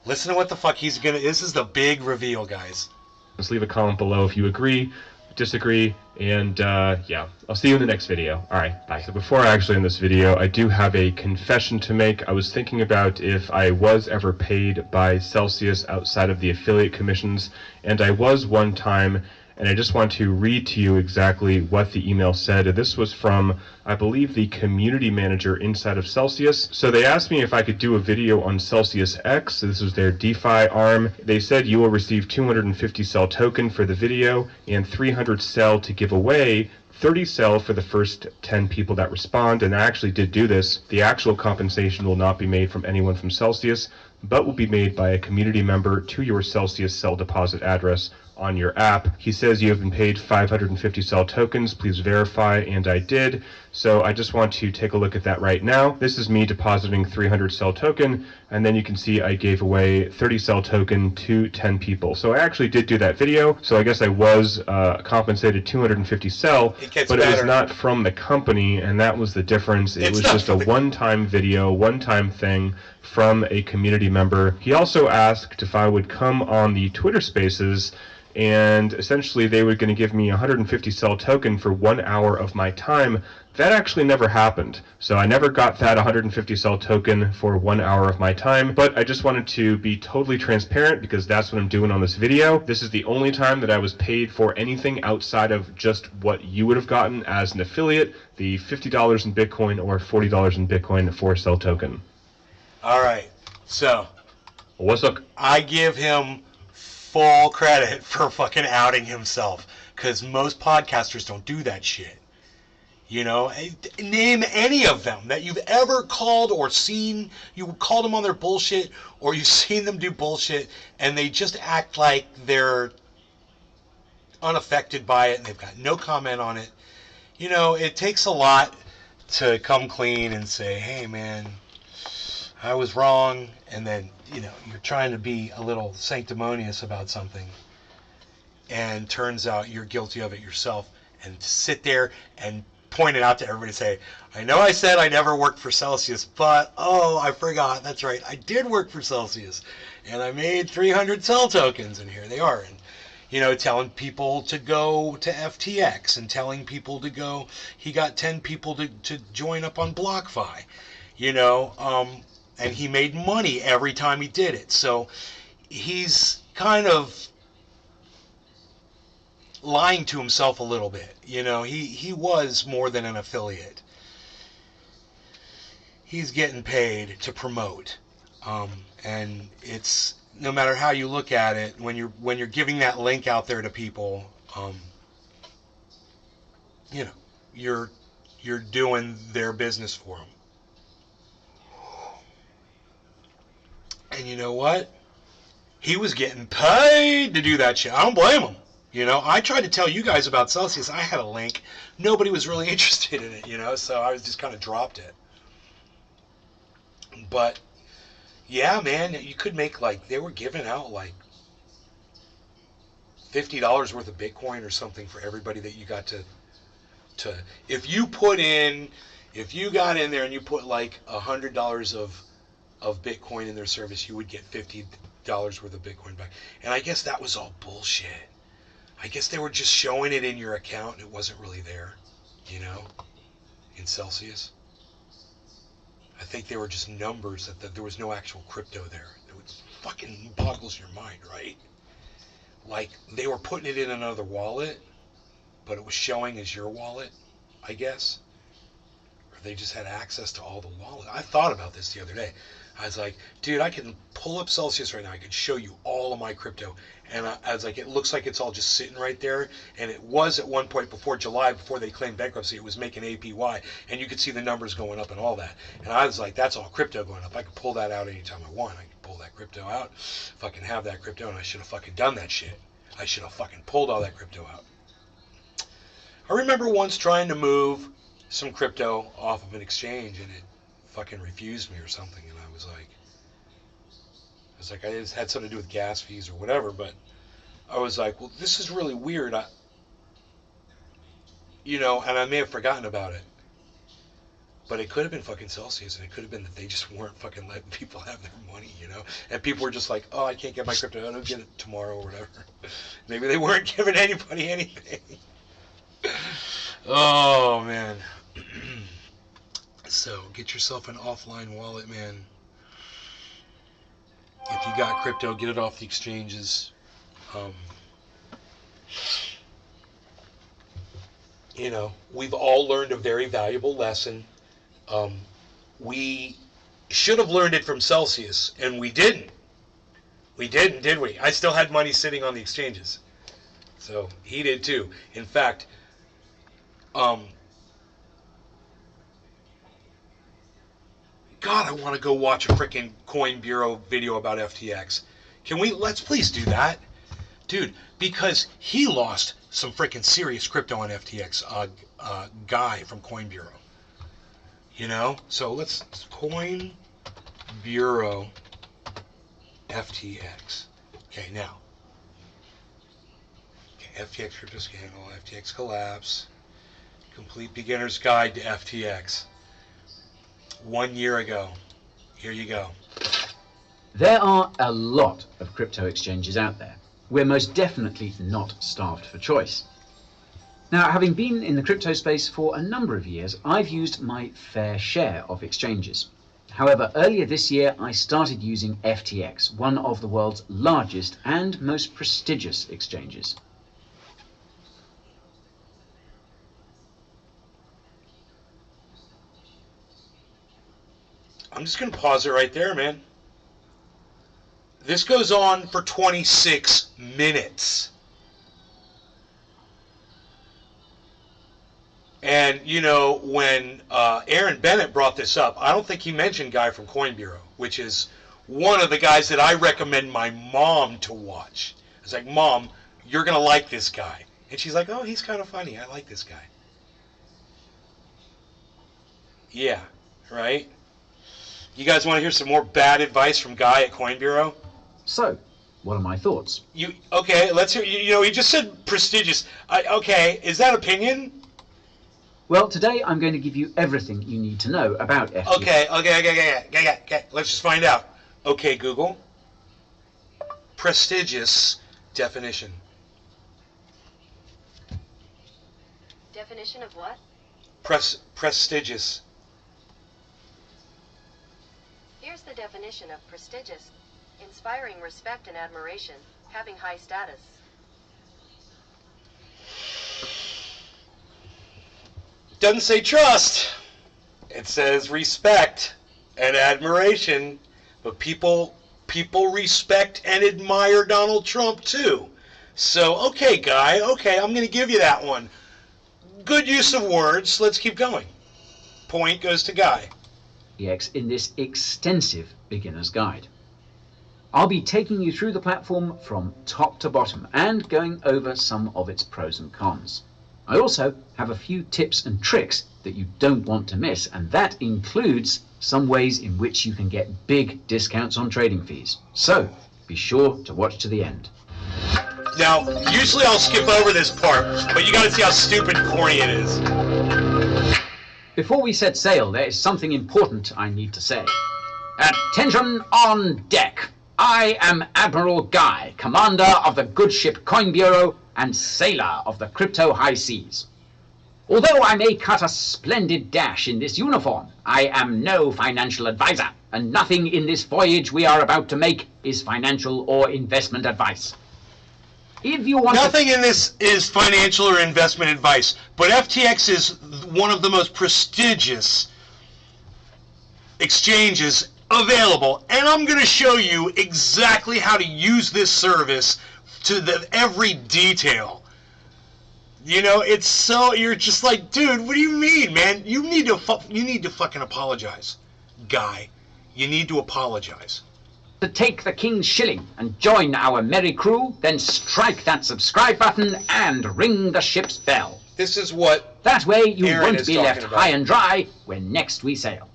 listen to what the fuck he's going to... This is the big reveal, guys. Just leave a comment below if you agree, disagree, and yeah, I'll see you in the next video. Alright, bye. So before I actually end this video, I do have a confession to make. I was thinking about if I was ever paid by Celsius outside of the affiliate commissions, and I was one time, and I just want to read to you exactly what the email said. This was from, I believe, the community manager inside of Celsius. So they asked me if I could do a video on Celsius X. This is their DeFi arm. They said you will receive 250 cell token for the video and 300 cell to give away. 30 cell for the first 10 people that respond, and I actually did do this. The actual compensation will not be made from anyone from Celsius, but will be made by a community member to your Celsius cell deposit address on your app. He says you have been paid 550 cell tokens. Please verify, and I did. So I just want to take a look at that right now. This is me depositing 300 cell token, and then you can see I gave away 30 cell token to 10 people. So I actually did do that video, so I guess I was compensated 250 cell, but it was not from the company, and that was the difference. It was just a one-time video, one-time thing from a community member. He also asked if I would come on the Twitter Spaces, and essentially they were going to give me 150 cell token for 1 hour of my time. That actually never happened, so I never got that 150 cell token for 1 hour of my time, but I just wanted to be totally transparent because that's what I'm doing on this video. This is the only time that I was paid for anything outside of just what you would have gotten as an affiliate, the $50 in Bitcoin or $40 in Bitcoin for cell token. All right, so what's up? I give him full credit for fucking outing himself, because most podcasters don't do that shit. You know, name any of them that you've ever called or seen. You called them on their bullshit, or you've seen them do bullshit, and they just act like they're unaffected by it, and they've got no comment on it. You know, it takes a lot to come clean and say, hey, man, I was wrong, and then, you know, you're trying to be a little sanctimonious about something, and turns out you're guilty of it yourself, and to sit there and point it out to everybody and say, I know I said I never worked for Celsius, but, oh, I forgot, that's right, I did work for Celsius, and I made 300 cell tokens, and here they are, and, you know, telling people to go to FTX, and telling people to go, he got 10 people to join up on BlockFi, you know, and he made money every time he did it. So he's kind of lying to himself a little bit. You know, he was more than an affiliate. He's getting paid to promote. And it's, no matter how you look at it, when you're giving that link out there to people, you know, you're doing their business for them. And you know what? He was getting paid to do that shit. I don't blame him. You know, I tried to tell you guys about Celsius. I had a link. Nobody was really interested in it, you know, so I was just kind of dropped it. But, yeah, man, you could make, like, they were giving out, like, $50 worth of Bitcoin or something for everybody that you got to if you got in there and you put, like, $100 of Bitcoin in their service, you would get $50 worth of Bitcoin back. And I guess that was all bullshit. I guess they were just showing it in your account and it wasn't really there, you know, in Celsius. I think they were just numbers, that there was no actual crypto there. It fucking boggles your mind, right? Like, they were putting it in another wallet, but it was showing as your wallet, I guess. Or they just had access to all the wallet. I thought about this the other day. I was like, dude, I can pull up Celsius right now. I could show you all of my crypto. And I was like, it looks like it's all just sitting right there. And it was at one point before July, before they claimed bankruptcy, it was making APY. And you could see the numbers going up and all that. And I was like, that's all crypto going up. I could pull that out anytime I want. I could pull that crypto out, fucking have that crypto, and I should have fucking done that shit. I should have fucking pulled all that crypto out. I remember once trying to move some crypto off of an exchange, and it fucking refused me or something, and I was like, I just had something to do with gas fees or whatever, but I was like, well, this is really weird, you know, and I may have forgotten about it, but it could have been fucking Celsius, and it could have been that they just weren't fucking letting people have their money, you know, and people were just like, oh, I can't get my crypto, I'll get it tomorrow or whatever. Maybe they weren't giving anybody anything. Oh, man. So, get yourself an offline wallet, man. If you got crypto, get it off the exchanges. You know, we've all learned a very valuable lesson. We should have learned it from Celsius, and we didn't. We didn't, did we? I still had money sitting on the exchanges. So, he did too. In fact, God, I want to go watch a freaking Coin Bureau video about FTX. Let's please do that. Dude, because he lost some freaking serious crypto on FTX, guy from Coin Bureau. You know? So let's Coin Bureau FTX. Okay, now. Okay, FTX crypto scandal, FTX collapse, complete beginner's guide to FTX. 1 year ago. Here you go. There are a lot of crypto exchanges out there. We're most definitely not starved for choice. Now, having been in the crypto space for a number of years, I've used my fair share of exchanges. However, earlier this year, I started using FTX, one of the world's largest and most prestigious exchanges. I'm just going to pause it right there, man. This goes on for 26 minutes. And, you know, when Aaron Bennett brought this up, I don't think he mentioned Guy from Coin Bureau, which is one of the guys that I recommend my mom to watch. I was like, Mom, you're going to like this guy. And she's like, oh, he's kind of funny. I like this guy. Yeah, right? You guys want to hear some more bad advice from Guy at Coin Bureau? So, what are my thoughts? Okay, let's hear. You know, he just said prestigious. Okay, is that opinion? Well, today I'm going to give you everything you need to know about FTX. Okay. Let's just find out. Okay, Google. Prestigious definition. Definition of what? Prestigious. Here's the definition of prestigious. Inspiring respect and admiration, having high status. Doesn't say trust. It says respect and admiration. But people respect and admire Donald Trump too. So, okay, Guy. Okay, I'm going to give you that one. Good use of words. Let's keep going. Point goes to Guy. FTX in this extensive beginner's guide. I'll be taking you through the platform from top to bottom and going over some of its pros and cons. I also have a few tips and tricks that you don't want to miss, and that includes some ways in which you can get big discounts on trading fees. So be sure to watch to the end. Now, usually I'll skip over this part, but you got to see how stupid and corny it is. Before we set sail, there is something important I need to say. Attention on deck! I am Admiral Guy, commander of the good ship Coin Bureau and sailor of the crypto high seas. Although I may cut a splendid dash in this uniform, I am no financial advisor, and nothing in this voyage we are about to make is financial or investment advice. If you want Nothing in this is financial or investment advice, but FTX is one of the most prestigious exchanges available, and I'm going to show you exactly how to use this service to every detail. You know, it's so, you're just like, dude, what do you mean, man? You need to fucking apologize, Guy. You need to apologize. To take the king's shilling and join our merry crew, then strike that subscribe button and ring the ship's bell. This is what that way you Aaron won't be left high and dry when next we sail.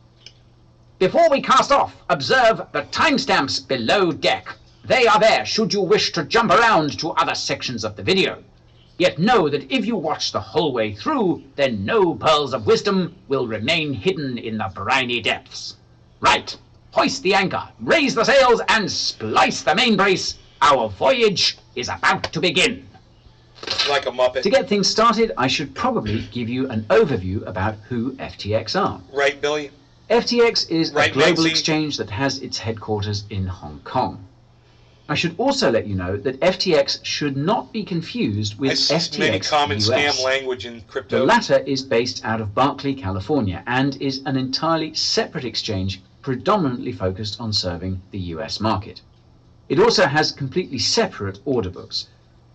Before we cast off, observe the timestamps below deck. They are there should you wish to jump around to other sections of the video. Yet know that if you watch the whole way through, then no pearls of wisdom will remain hidden in the briny depths. Right, hoist the anchor, raise the sails, and splice the main brace. Our voyage is about to begin. Like a Muppet. To get things started, I should probably give you an overview about who FTX are. Right, Billy? FTX is a global Maxine? exchange that has its headquarters in Hong Kong. I should also let you know that FTX should not be confused with FTX many common US. scam language in crypto. The latter is based out of Berkeley, California, and is an entirely separate exchange predominantly focused on serving the US market. It also has completely separate order books.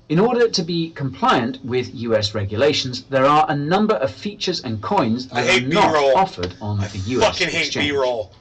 In order to be compliant with US regulations, there are a number of features and coins that are not offered on the US fucking hate exchange. B-roll.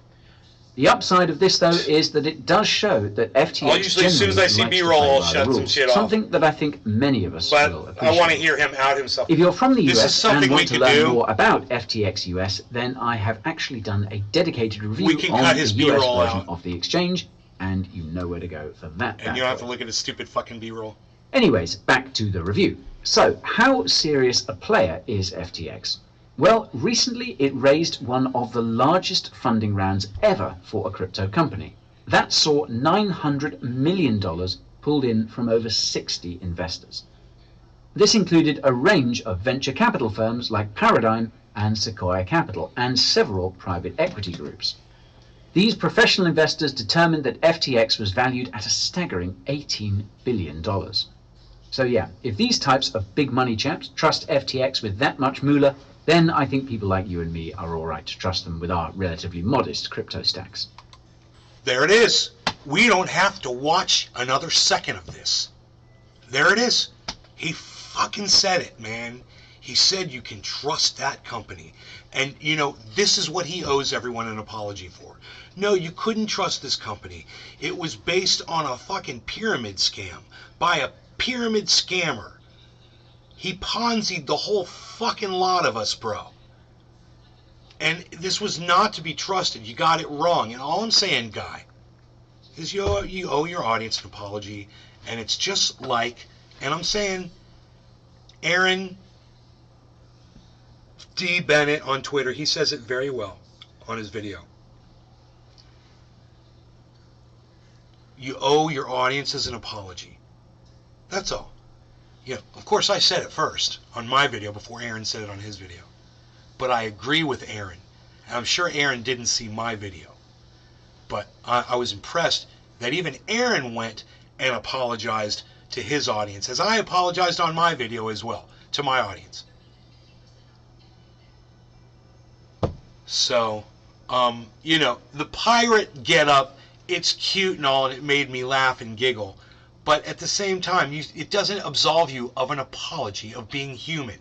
The upside of this, though, is that it does show that FTX I'll usually, as soon as I see B-roll, I'll shut some shit off. Something that I think many of us will But appreciate. I want to hear him out himself. If you're from the This is US something and we want to could learn do. more about FTX US, then I have actually done a dedicated review We can on cut the his US B-roll version out. of the exchange, and you know where to go for that. And you don't have to look at his stupid fucking B-roll. Anyways, back to the review. So, how serious a player is FTX? Well, recently it raised one of the largest funding rounds ever for a crypto company. That saw $900 million pulled in from over 60 investors. This included a range of venture capital firms like Paradigm and Sequoia Capital, and several private equity groups. These professional investors determined that FTX was valued at a staggering $18 billion. So yeah, if these types of big money chaps trust FTX with that much moolah, then I think people like you and me are alright to trust them with our relatively modest crypto stacks. There it is. We don't have to watch another second of this. There it is. He fucking said it, man. He said you can trust that company. And, you know, this is what he owes everyone an apology for. No, you couldn't trust this company. It was based on a fucking pyramid scam by a pyramid scammer. He Ponzi'd the whole fucking lot of us, bro. And this was not to be trusted. You got it wrong. And all I'm saying, Guy, is you owe your audience an apology. And it's just like, and I'm saying, Aaron D Bennett on Twitter, he says it very well on his video. You owe your audiences an apology. That's all. Yeah, of course I said it first on my video before Aaron said it on his video. But I agree with Aaron. And I'm sure Aaron didn't see my video. But I was impressed that even Aaron went and apologized to his audience, as I apologized on my video as well, to my audience. So, you know, the pirate getup, it's cute and all, and it made me laugh and giggle. But at the same time, it doesn't absolve you of an apology, of being human.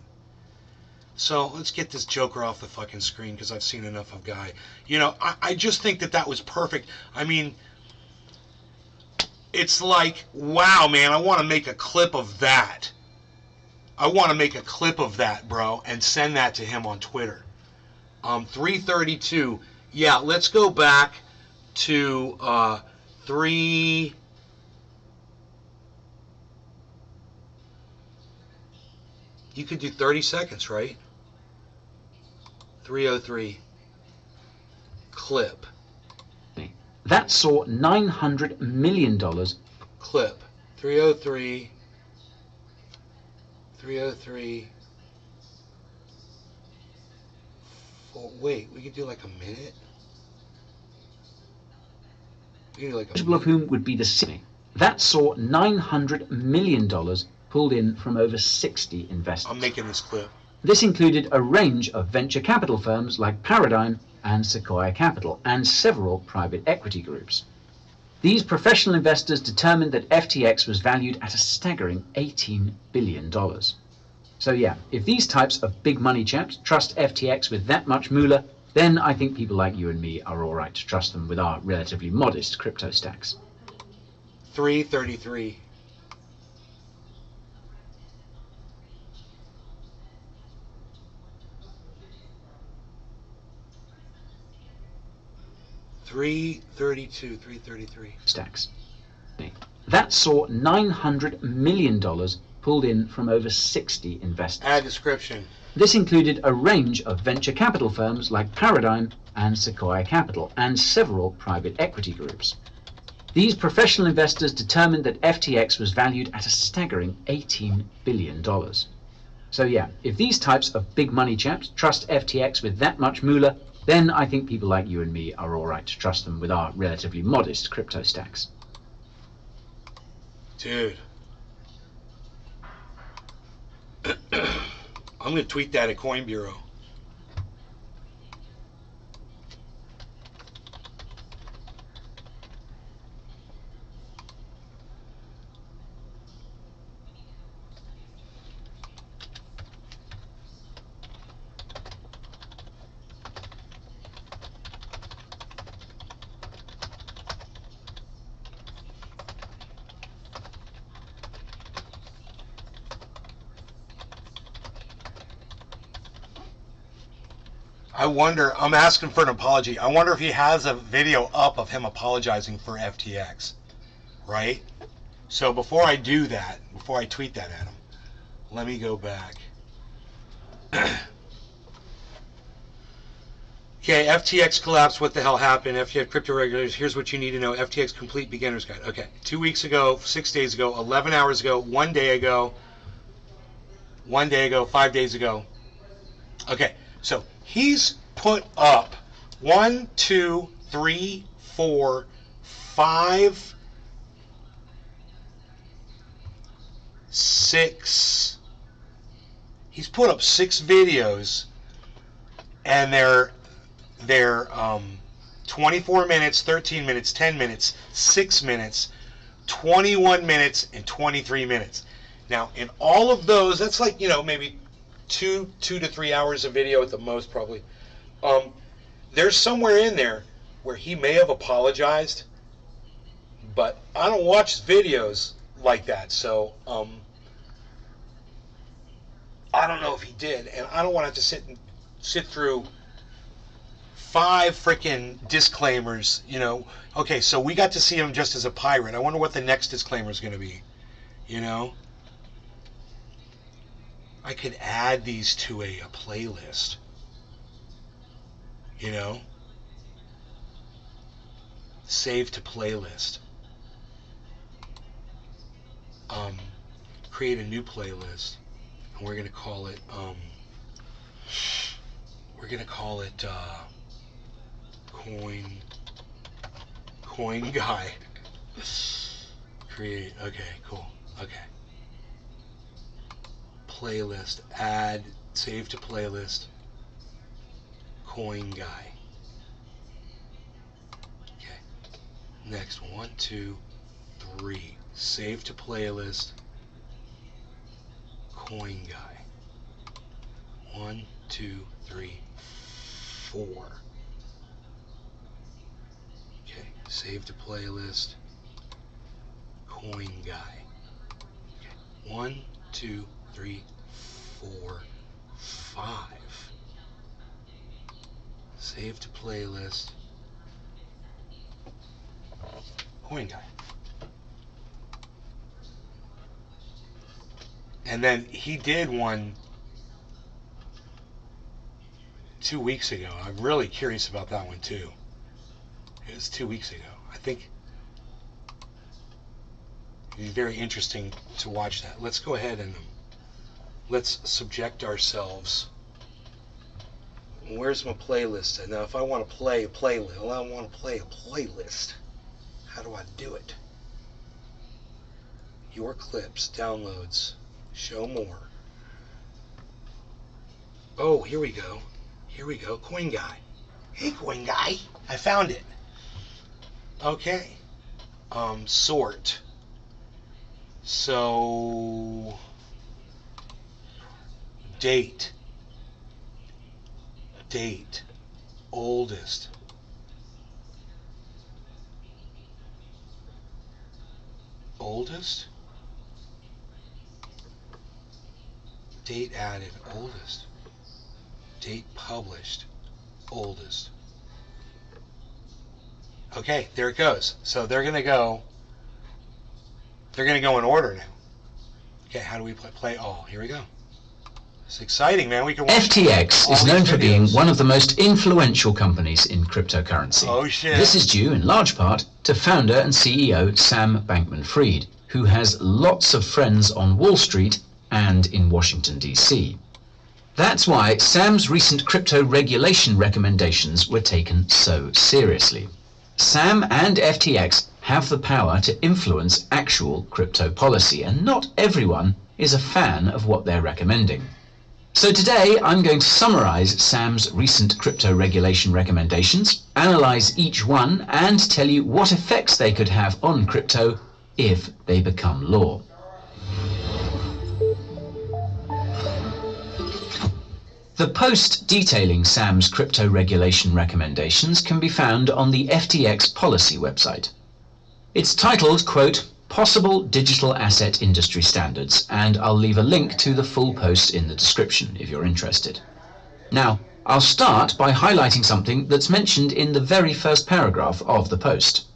So let's get this joker off the fucking screen, because I've seen enough of Guy. You know, I just think that was perfect. I mean, it's like, wow, man, I want to make a clip of that. I want to make a clip of that, bro, and send that to him on Twitter. 332. Yeah, let's go back to 3... You could do 30 seconds, right? 303. Clip. That saw $900 million. Clip. 303. 303. Oh, wait, we could do like a minute? We could do like a minute. Of whom would be the city. That saw $900 million pulled in from over 60 investors. I'm making this clip. This included a range of venture capital firms like Paradigm and Sequoia Capital, and several private equity groups. These professional investors determined that FTX was valued at a staggering $18 billion. So yeah, if these types of big money chaps trust FTX with that much moolah, then I think people like you and me are alright to trust them with our relatively modest crypto stacks. 333. $333. Stacks. That saw $900 million pulled in from over 60 investors. Add description. This included a range of venture capital firms like Paradigm and Sequoia Capital, and several private equity groups. These professional investors determined that FTX was valued at a staggering $18 billion. So yeah, if these types of big money chaps trust FTX with that much moolah, then I think people like you and me are alright to trust them with our relatively modest crypto stacks. Dude. I'm going to tweet that at Coin Bureau. I wonder, I'm asking for an apology. I wonder if he has a video up of him apologizing for FTX, right? So before I do that, before I tweet that at him, let me go back. Okay, FTX collapse, what the hell happened? FTX crypto regulators, here's what you need to know. FTX complete beginner's guide. Okay, 2 weeks ago, 6 days ago, 11 hours ago, 1 day ago, 5 days ago. Okay, so he's put up 1, 2, 3, 4, 5, 6. He's put up 6 videos, and they're 24 minutes, 13 minutes, 10 minutes, 6 minutes, 21 minutes, and 23 minutes. Now, in all of those, that's like, maybe 2 to 3 hours of video at the most, probably. There's somewhere in there where he may have apologized, but I don't watch videos like that, so I don't know if he did, and I don't want to have to sit through 5 freaking disclaimers, Okay, so we got to see him just as a pirate. I wonder what the next disclaimer is going to be, I could add these to a playlist, Save to playlist. Create a new playlist, and we're going to call it, Coin Guy. Create. Okay, cool. Okay. Playlist. Add. Save to playlist. Coin Guy. Okay. Next. 1, 2, 3. Save to playlist. Coin Guy. 1, 2, 3, 4. Okay, save to playlist. Coin Guy. Okay, 1, 2, 3, 4, 5. Save to playlist. Coin Guy. And then he did one 2 weeks ago. I'm really curious about that one too. It was 2 weeks ago. I think it'd be very interesting to watch that. Let's go ahead and let's subject ourselves. Where's my playlist? Now, if I want to play a playlist, well, I want to play a playlist. How do I do it? Your clips, downloads, show more. Oh, here we go. Here we go. Coin Guy. Hey, Coin Guy. I found it. Okay. Sort. So, date. Oldest. Date added. Oldest. Date published. Oldest. Okay, there it goes. So they're going to go in order now. Okay, how do we play all? Here we go. It's exciting, man. We can watch FTX is known for being one of the most influential companies in cryptocurrency. Oh, shit. This is due in large part to founder and CEO Sam Bankman-Fried, who has lots of friends on Wall Street and in Washington, D.C. That's why Sam's recent crypto regulation recommendations were taken so seriously. Sam and FTX have the power to influence actual crypto policy, and not everyone is a fan of what they're recommending. So today I'm going to summarize Sam's recent crypto regulation recommendations, analyze each one, and tell you what effects they could have on crypto if they become law. The post detailing Sam's crypto regulation recommendations can be found on the FTX policy website. It's titled, quote, Possible Digital Asset Industry Standards, and I'll leave a link to the full post in the description if you're interested. Now, I'll start by highlighting something that's mentioned in the very first paragraph of the post.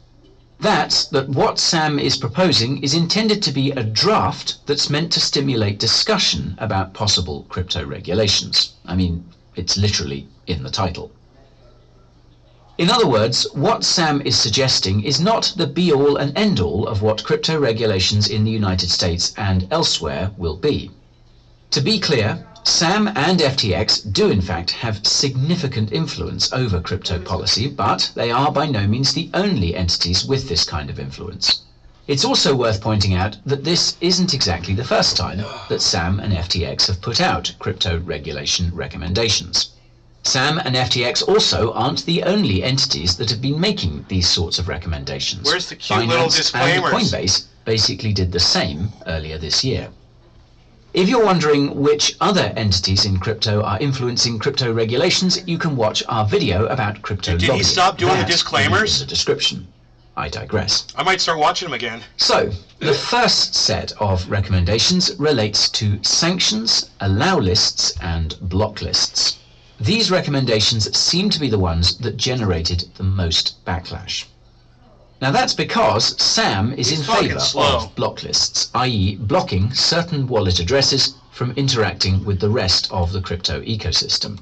That's that what Sam is proposing is intended to be a draft that's meant to stimulate discussion about possible crypto regulations. I mean, it's literally in the title. In other words, what Sam is suggesting is not the be-all and end-all of what crypto regulations in the United States and elsewhere will be. To be clear, Sam and FTX do in fact have significant influence over crypto policy, but they are by no means the only entities with this kind of influence. It's also worth pointing out that this isn't exactly the first time that Sam and FTX have put out crypto regulation recommendations. Sam and FTX also aren't the only entities that have been making these sorts of recommendations. Where's the cute little disclaimers? And Coinbase basically did the same earlier this year. If you're wondering which other entities in crypto are influencing crypto regulations, you can watch our video about crypto lobbying. Did he stop doing the disclaimers? In the description. I digress. I might start watching them again. So, the first set of recommendations relates to sanctions, allow lists, and block lists. These recommendations seem to be the ones that generated the most backlash. Now that's because Sam is in favour of block lists, i.e. blocking certain wallet addresses from interacting with the rest of the crypto ecosystem.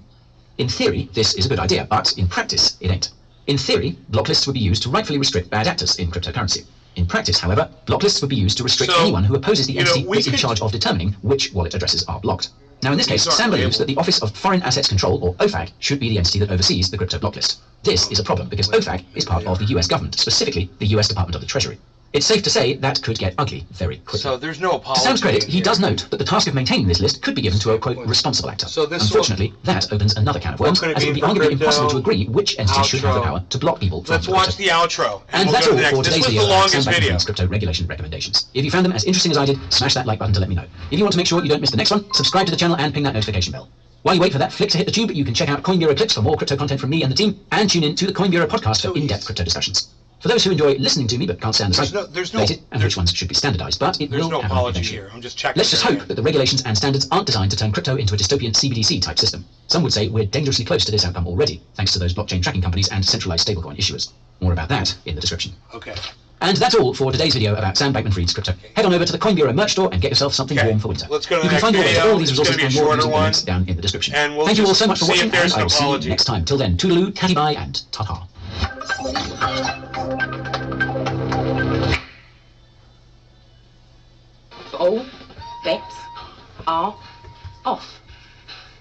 In theory, this is a good idea, but in practice, it ain't. In theory, block lists would be used to rightfully restrict bad actors in cryptocurrency. In practice, however, block lists would be used to restrict anyone who opposes the entity that's in charge of determining which wallet addresses are blocked. Now in this case, Sam believes that the Office of Foreign Assets Control, or OFAC, should be the entity that oversees the crypto block list. This is a problem because OFAC is part of the US government, specifically the US Department of the Treasury. It's safe to say that could get ugly very quickly. So there's no apology. To Sam's credit, he does note that the task of maintaining this list could be given to a, quote, responsible actor. So this Unfortunately, that opens another can of worms, as it would be arguably impossible to agree which entity should have the power to block people from Let's watch the outro. And we'll that's all for this today's was video the about longest Sam video. Bankman-Fried's crypto regulation recommendations. If you found them as interesting as I did, smash that like button to let me know. If you want to make sure you don't miss the next one, subscribe to the channel and ping that notification bell. While you wait for that flick to hit the tube, you can check out Coin Bureau clips for more crypto content from me and the team, and tune in to the Coin Bureau podcast for in-depth crypto discussions. For those who enjoy listening to me but can't stand the site, debate and which ones should be standardized, but it will happen eventually. Here. I'm just checking. Let's just hope that the regulations and standards aren't designed to turn crypto into a dystopian CBDC type system. Some would say we're dangerously close to this outcome already, thanks to those blockchain tracking companies and centralized stablecoin issuers. More about that in the description. Okay. And that's all for today's video about Sam Bankman-Fried's crypto. Head on over to the Coin Bureau merch store and get yourself something warm for winter. Let's go to you the can next find all these video. resources and more using the links down in the description. And we'll Thank you all so much for watching, and I will see you next time. Till then, toodaloo, catty bye, and ta-ta. All bets are off.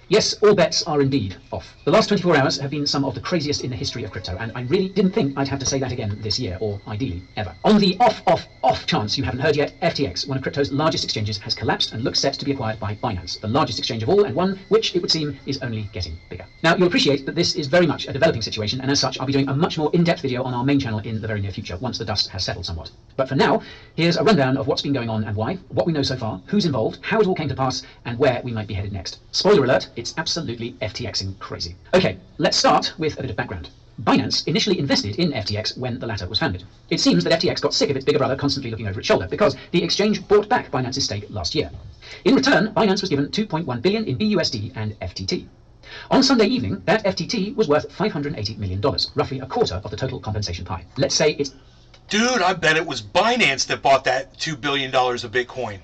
Yes, all bets are indeed off. The last 24 hours have been some of the craziest in the history of crypto, and I really didn't think I'd have to say that again this year, or ideally, ever. On the off chance you haven't heard yet, FTX, one of crypto's largest exchanges, has collapsed and looks set to be acquired by Binance, the largest exchange of all, and one which, it would seem, is only getting bigger. Now, you'll appreciate that this is very much a developing situation, and as such, I'll be doing a much more in-depth video on our main channel in the very near future, once the dust has settled somewhat. But for now, here's a rundown of what's been going on and why, what we know so far, who's involved, how it all came to pass, and where we might be headed next. Spoiler alert, it's absolutely FTXing crazy. Okay, let's start with a bit of background. Binance initially invested in FTX when the latter was founded. It seems that FTX got sick of its bigger brother constantly looking over its shoulder because the exchange bought back Binance's stake last year. In return, Binance was given $2.1 billion in BUSD and FTT. On Sunday evening, that FTT was worth $580 million, roughly a quarter of the total compensation pie. Let's say it's... Dude, I bet it was Binance that bought that $2 billion of Bitcoin.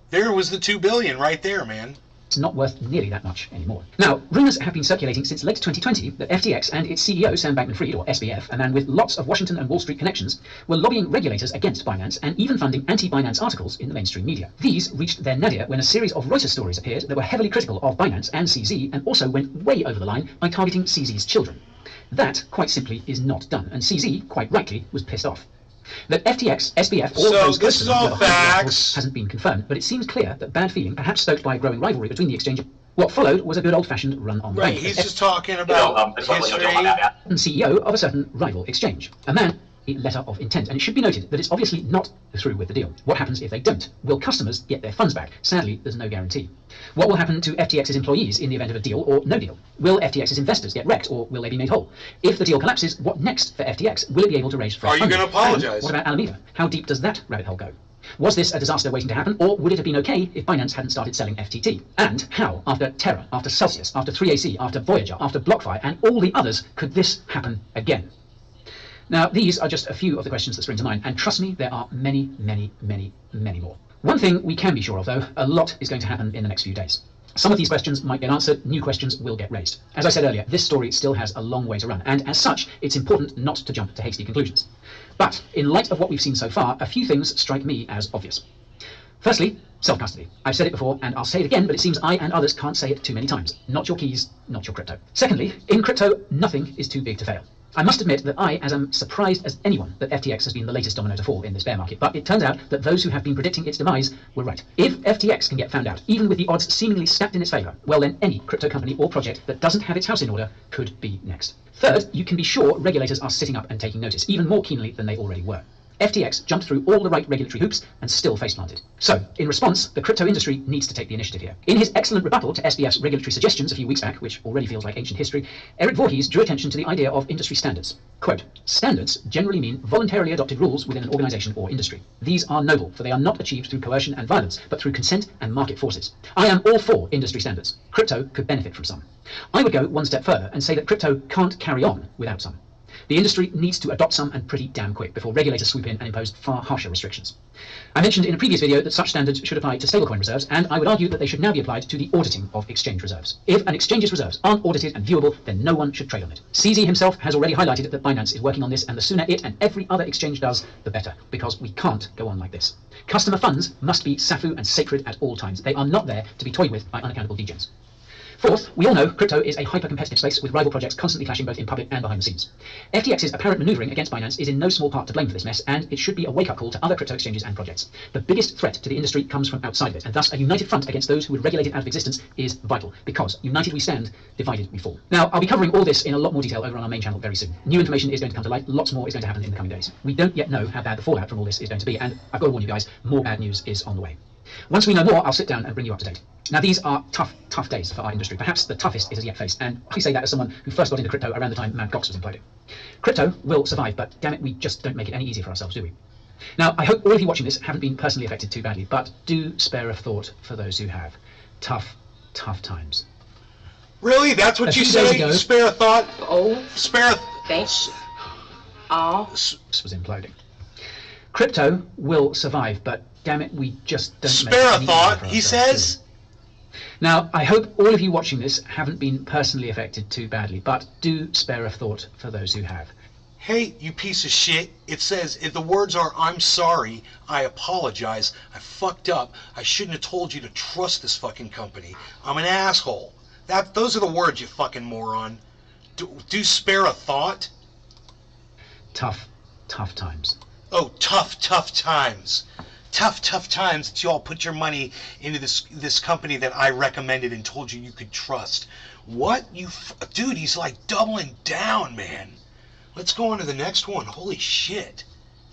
There was the $2 billion right there, man. It's not worth nearly that much anymore. Now, rumours have been circulating since late 2020 that FTX and its CEO, Sam Bankman-Fried, or SBF, a man with lots of Washington and Wall Street connections, were lobbying regulators against Binance and even funding anti-Binance articles in the mainstream media. These reached their nadir when a series of Reuters stories appeared that were heavily critical of Binance and CZ and also went way over the line by targeting CZ's children. That, quite simply, is not done, and CZ, quite rightly, was pissed off. That FTX, SBF, or those this is all facts. Hasn't been confirmed, but it seems clear that bad feeling, perhaps stoked by a growing rivalry between the exchange. What followed was a good old-fashioned run on the bank. Right, he's just talking about history. And CEO of a certain rival exchange, a man. Letter of intent, and it should be noted that it's obviously not through with the deal. What happens if they don't? Will customers get their funds back? Sadly, there's no guarantee. What will happen to FTX's employees in the event of a deal or no deal? Will FTX's investors get wrecked, or will they be made whole? If the deal collapses, what next for FTX? Will it be able to raise fresh funding? Are you going to apologize? And what about Alameda? How deep does that rabbit hole go? Was this a disaster waiting to happen, or would it have been okay if Binance hadn't started selling FTT? And how, after Terra, after Celsius, after 3AC, after Voyager, after BlockFi, and all the others, could this happen again? Now, these are just a few of the questions that spring to mind, and trust me, there are many, many, many, many more. One thing we can be sure of, though, a lot is going to happen in the next few days. Some of these questions might get answered, new questions will get raised. As I said earlier, this story still has a long way to run, and as such, it's important not to jump to hasty conclusions. But, in light of what we've seen so far, a few things strike me as obvious. Firstly, self-custody. I've said it before, and I'll say it again, but it seems I and others can't say it too many times. Not your keys, not your crypto. Secondly, in crypto, nothing is too big to fail. I must admit that I am surprised as anyone that FTX has been the latest domino to fall in this bear market, but it turns out that those who have been predicting its demise were right. If FTX can get found out, even with the odds seemingly stacked in its favour, well then any crypto company or project that doesn't have its house in order could be next. Third, you can be sure regulators are sitting up and taking notice, even more keenly than they already were. FTX jumped through all the right regulatory hoops and still face-planted. So, in response, the crypto industry needs to take the initiative here. In his excellent rebuttal to SBF's regulatory suggestions a few weeks back, which already feels like ancient history, Eric Voorhees drew attention to the idea of industry standards. Quote, standards generally mean voluntarily adopted rules within an organization or industry. These are noble, for they are not achieved through coercion and violence, but through consent and market forces. I am all for industry standards. Crypto could benefit from some. I would go one step further and say that crypto can't carry on without some. The industry needs to adopt some, and pretty damn quick, before regulators swoop in and impose far harsher restrictions. I mentioned in a previous video that such standards should apply to stablecoin reserves, and I would argue that they should now be applied to the auditing of exchange reserves. If an exchange's reserves aren't audited and viewable, then no one should trade on it. CZ himself has already highlighted that Binance is working on this, and the sooner it and every other exchange does, the better, because we can't go on like this. Customer funds must be SAFU and sacred at all times. They are not there to be toyed with by unaccountable degens. Fourth, we all know crypto is a hyper-competitive space with rival projects constantly clashing both in public and behind the scenes. FTX's apparent maneuvering against Binance is in no small part to blame for this mess, and it should be a wake-up call to other crypto exchanges and projects. The biggest threat to the industry comes from outside of it, and thus a united front against those who would regulate it out of existence is vital, because united we stand, divided we fall. Now, I'll be covering all this in a lot more detail over on our main channel very soon. New information is going to come to light, lots more is going to happen in the coming days. We don't yet know how bad the fallout from all this is going to be, and I've got to warn you guys, more bad news is on the way. Once we know more, I'll sit down and bring you up to date. Now, these are tough days for our industry, perhaps the toughest it has yet faced, and I say that as someone who first got into crypto around the time Mt. Gox was imploding. Crypto will survive, but damn it, we just don't make it any easier for ourselves, do we? Now, I hope all of you watching this haven't been personally affected too badly, but do spare a thought for those who have. Tough times. Really? That's what you say? Spare a thought? Oh, Spare a... thanks. Oh. This was imploding. Crypto will survive, but damn it, we just don't make it spare any a thought, easier for he ourselves, says. Now, I hope all of you watching this haven't been personally affected too badly, but do spare a thought for those who have. Hey, you piece of shit. It says, if the words are, I'm sorry, I apologize, I fucked up, I shouldn't have told you to trust this fucking company, I'm an asshole. Those are the words, you fucking moron. Do spare a thought? Tough times. Oh, tough times. Tough times that you all put your money into this company that I recommended and told you could trust. What? Dude, he's like doubling down, man. Let's go on to the next one. Holy shit.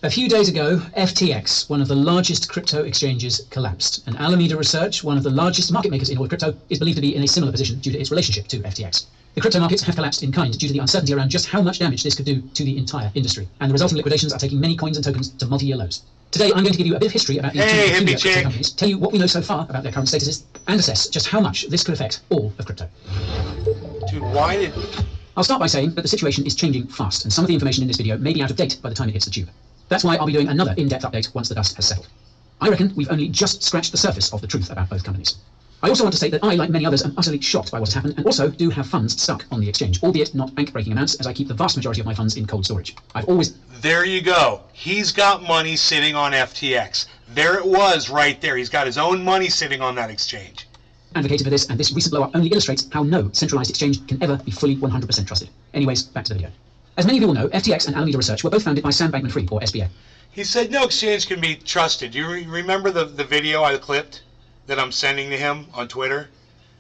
A few days ago, FTX, one of the largest crypto exchanges, collapsed. And Alameda Research, one of the largest market makers in all of crypto, is believed to be in a similar position due to its relationship to FTX. The crypto markets have collapsed in kind due to the uncertainty around just how much damage this could do to the entire industry. And the resulting liquidations are taking many coins and tokens to multi-year lows. Today, I'm going to give you a bit of history about these two crypto companies, tell you what we know so far about their current statuses, and assess just how much this could affect all of crypto. Dude, why did... I'll start by saying that the situation is changing fast, and some of the information in this video may be out of date by the time it hits the tube. That's why I'll be doing another in-depth update once the dust has settled. I reckon we've only just scratched the surface of the truth about both companies. I also want to state that I, like many others, am utterly shocked by what has happened, and also do have funds stuck on the exchange, albeit not bank-breaking amounts, as I keep the vast majority of my funds in cold storage. I've always... There you go. He's got money sitting on FTX. There it was right there. He's got his own money sitting on that exchange. Advocated for this, and this recent blow-up only illustrates how no centralized exchange can ever be fully 100% trusted. Anyways, back to the video. As many of you will know, FTX and Alameda Research were both founded by Sam Bankman-Fried, or SBF. He said no exchange can be trusted. Do you remember the video I clipped that I'm sending to him on Twitter?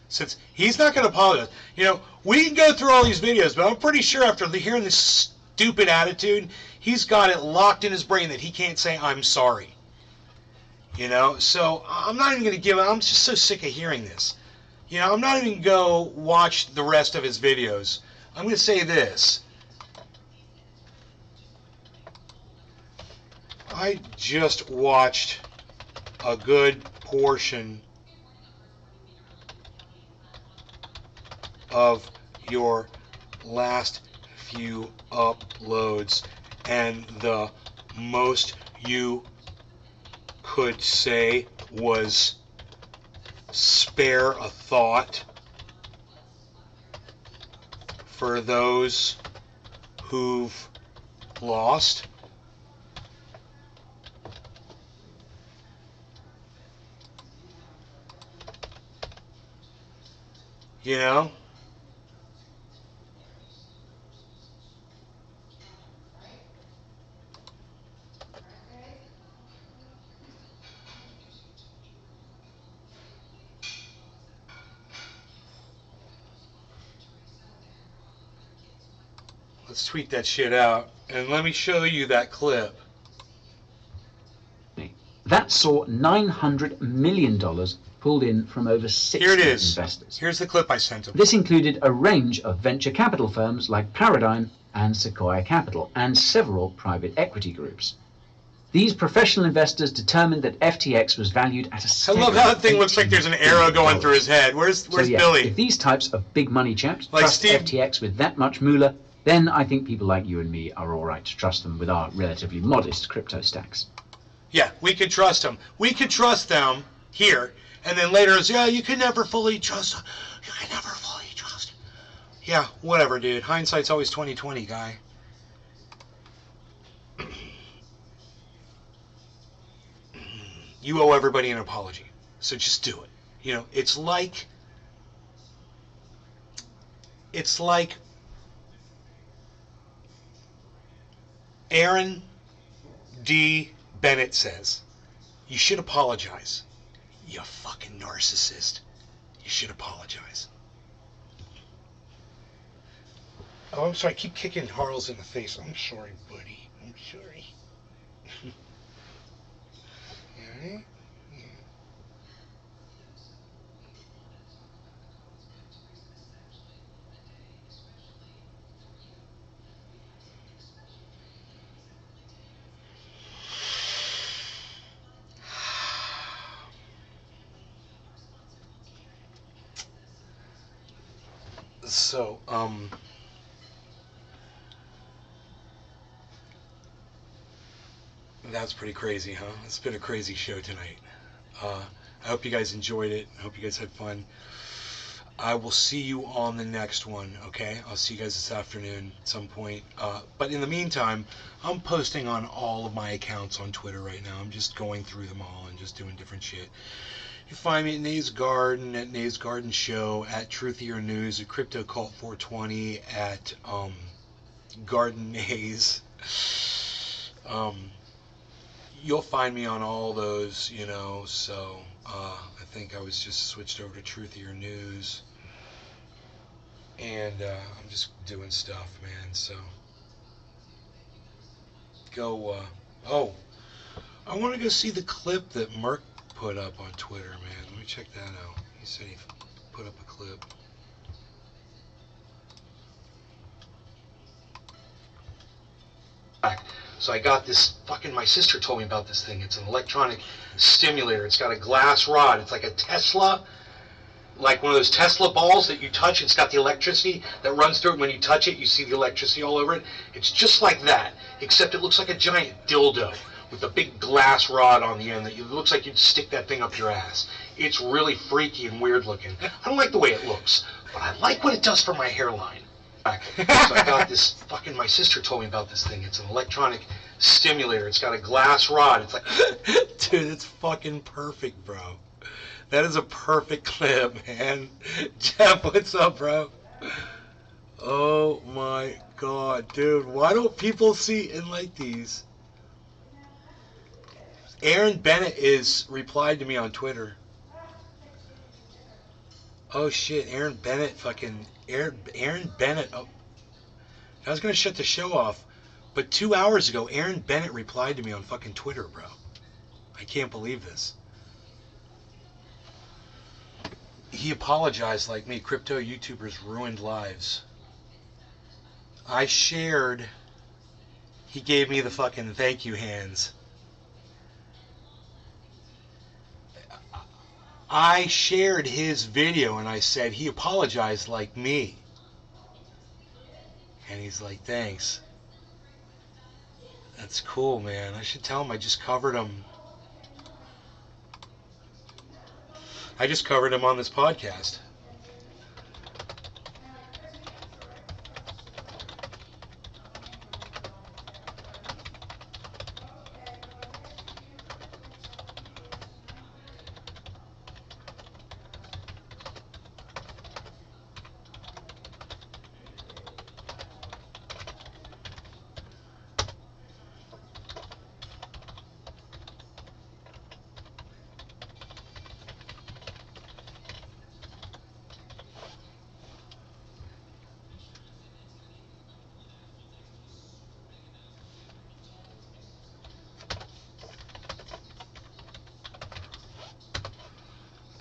Since he's not going to apologize. You know, we can go through all these videos, but I'm pretty sure after hearing this stupid attitude, he's got it locked in his brain that he can't say I'm sorry. You know, so I'm not even going to give it. I'm just so sick of hearing this. You know, I'm not even going to go watch the rest of his videos. I'm going to say this. I just watched a good portion of your last few uploads, and the most you could say was spare a thought for those who've lost. You know? Let's tweet that shit out. And let me show you that clip. That saw $900 million pulled in from over 60 Here it is. investors. Here's the clip I sent him. This included a range of venture capital firms like Paradigm and Sequoia Capital, and several private equity groups. These professional investors determined that FTX was valued at a I love how that thing looks like there's an arrow going through his head. Where's Billy? If these types of big money chaps Like trust Steve- FTX with that much moolah, then I think people like you and me are all right to trust them with our relatively modest crypto stacks. Yeah, we could trust them. We could trust them here, and then later it's, yeah, you can never fully trust them. You can never fully trust them. Yeah, whatever, dude. Hindsight's always 20/20, guy. You owe everybody an apology, so just do it. You know, it's like Aaron D Bennett says, you should apologize. You fucking narcissist. You should apologize. Oh, I'm sorry. I keep kicking Harles in the face. I'm sorry, buddy. I'm sorry. All right. So, that's pretty crazy, huh? It's been a crazy show tonight. I hope you guys enjoyed it. I hope you guys had fun. I will see you on the next one, okay? I'll see you guys this afternoon at some point. But in the meantime, I'm posting on all of my accounts on Twitter right now. I'm just going through them all and just doing different shit. You find me at Nays Garden, at Nays Garden Show, at Truthier News, at Crypto Cult 420, at Garden Nays. You'll find me on all those, you know, so I think I was just switched over to Truthier News. And I'm just doing stuff, man, so go, oh, I want to go see the clip that Merck put up on Twitter, man. Let me check that out. He said he put up a clip. So I got this fucking, my sister told me about this thing. It's an electronic stimulator. It's got a glass rod. It's like a Tesla, like one of those Tesla balls that you touch. It's got the electricity that runs through it. When you touch it, you see the electricity all over it. It's just like that, except it looks like a giant dildo with a big glass rod on the end that it looks like you'd stick that thing up your ass. It's really freaky and weird looking. I don't like the way it looks, but I like what it does for my hairline. So I got this fucking, my sister told me about this thing. It's an electronic stimulator. It's got a glass rod. It's like, dude, it's fucking perfect, bro. That is a perfect clip, man. Jeff, what's up, bro? Oh my God, dude. Why don't people see and like these? Aaron Bennett is replied to me on Twitter. Oh shit, Aaron Bennett fucking... Aaron Bennett... Oh, I was going to shut the show off, but 2 hours ago, Aaron Bennett replied to me on fucking Twitter, bro. I can't believe this. He apologized like me. Crypto YouTubers ruined lives. I shared... He gave me the fucking thank you hands. I shared his video and I said he apologized like me. And he's like, thanks. That's cool, man. I should tell him I just covered him. I just covered him on this podcast.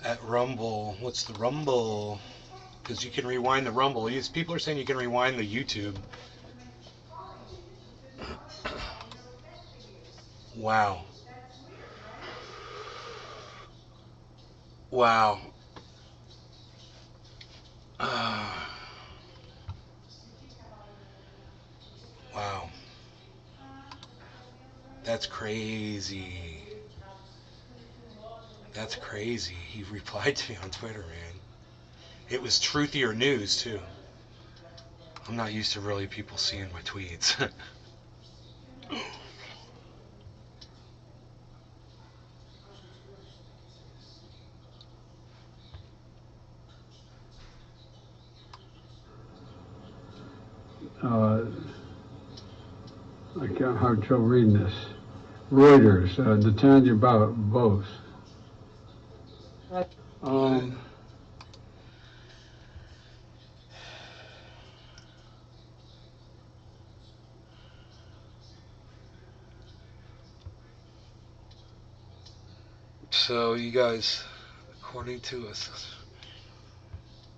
At Rumble. What's the Rumble? Because you can rewind the Rumble. People are saying you can rewind the YouTube. Wow. Wow. Wow. That's crazy. That's crazy. He replied to me on Twitter, man. It was truthier news, too. I'm not used to really people seeing my tweets. I can't have trouble reading this. Reuters, Netanya Bose. So you guys, according to us,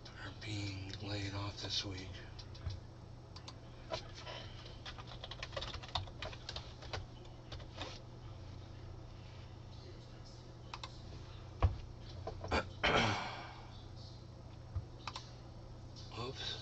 are being laid off this week. Oops.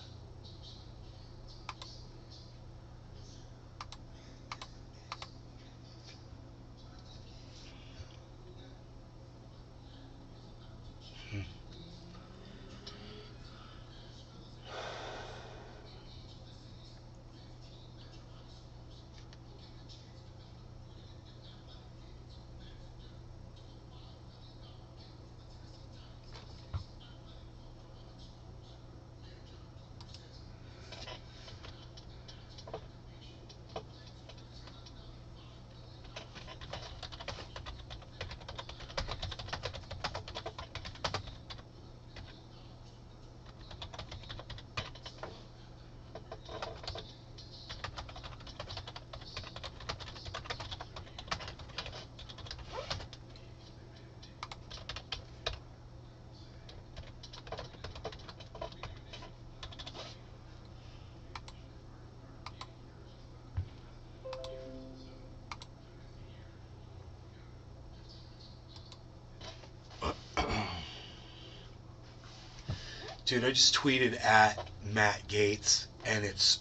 Dude, I just tweeted at Matt Gaetz, and it's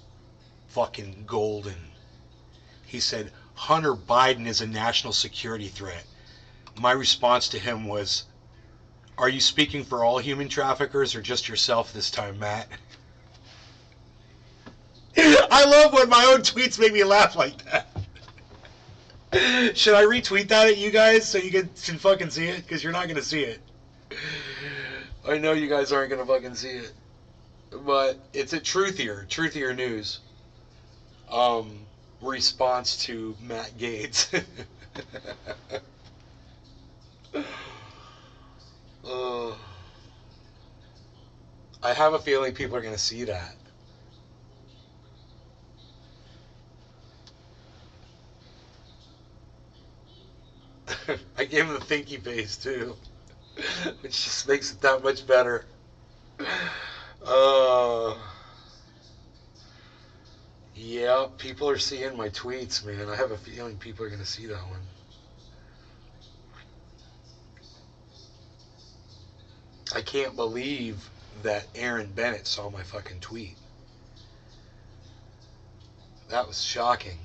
fucking golden. He said, Hunter Biden is a national security threat. My response to him was, are you speaking for all human traffickers or just yourself this time, Matt? I love when my own tweets make me laugh like that. Should I retweet that at you guys so you can fucking see it? Because you're not going to see it. I know you guys aren't going to fucking see it. But it's a truthier news. Response to Matt Gaetz. I have a feeling people are going to see that. I gave him the thinky face too, which just makes it that much better. Yeah, people are seeing my tweets, man. I have a feeling people are going to see that one. I can't believe that Aaron Bennett saw my fucking tweet. That was shocking.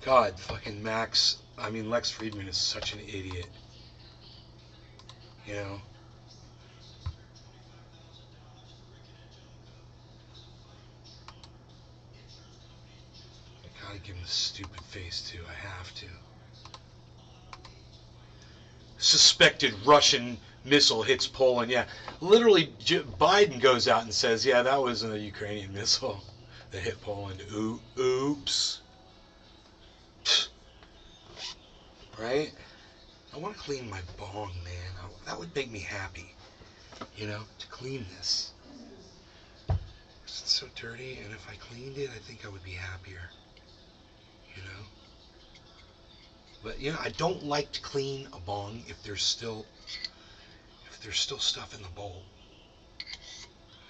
God, fucking Lex Friedman is such an idiot. You know? I gotta give him a stupid face, too. I have to. Suspected Russian missile hits Poland. Yeah, literally, Biden goes out and says, yeah, that was a Ukrainian missile that hit Poland. Oops. Right? I want to clean my bong, man. That would make me happy, you know, to clean this. It's so dirty, and if I cleaned it, I think I would be happier, you know? But, you know, I don't like to clean a bong if there's still stuff in the bowl.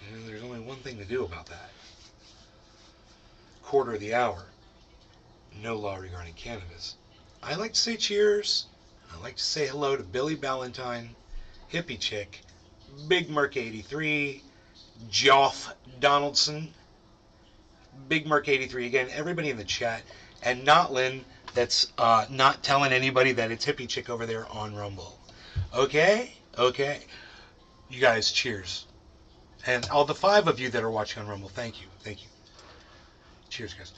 You know, there's only one thing to do about that. Quarter of the hour. No law regarding cannabis. I like to say cheers. I like to say hello to Billy Ballantyne, Hippie Chick, Big Merc 83, Joff Donaldson, Big Merc 83 again, everybody in the chat, and Notlin that's not telling anybody that it's Hippie Chick over there on Rumble. Okay? Okay. You guys, cheers. And all the 5 of you that are watching on Rumble, thank you. Thank you. Cheers, guys.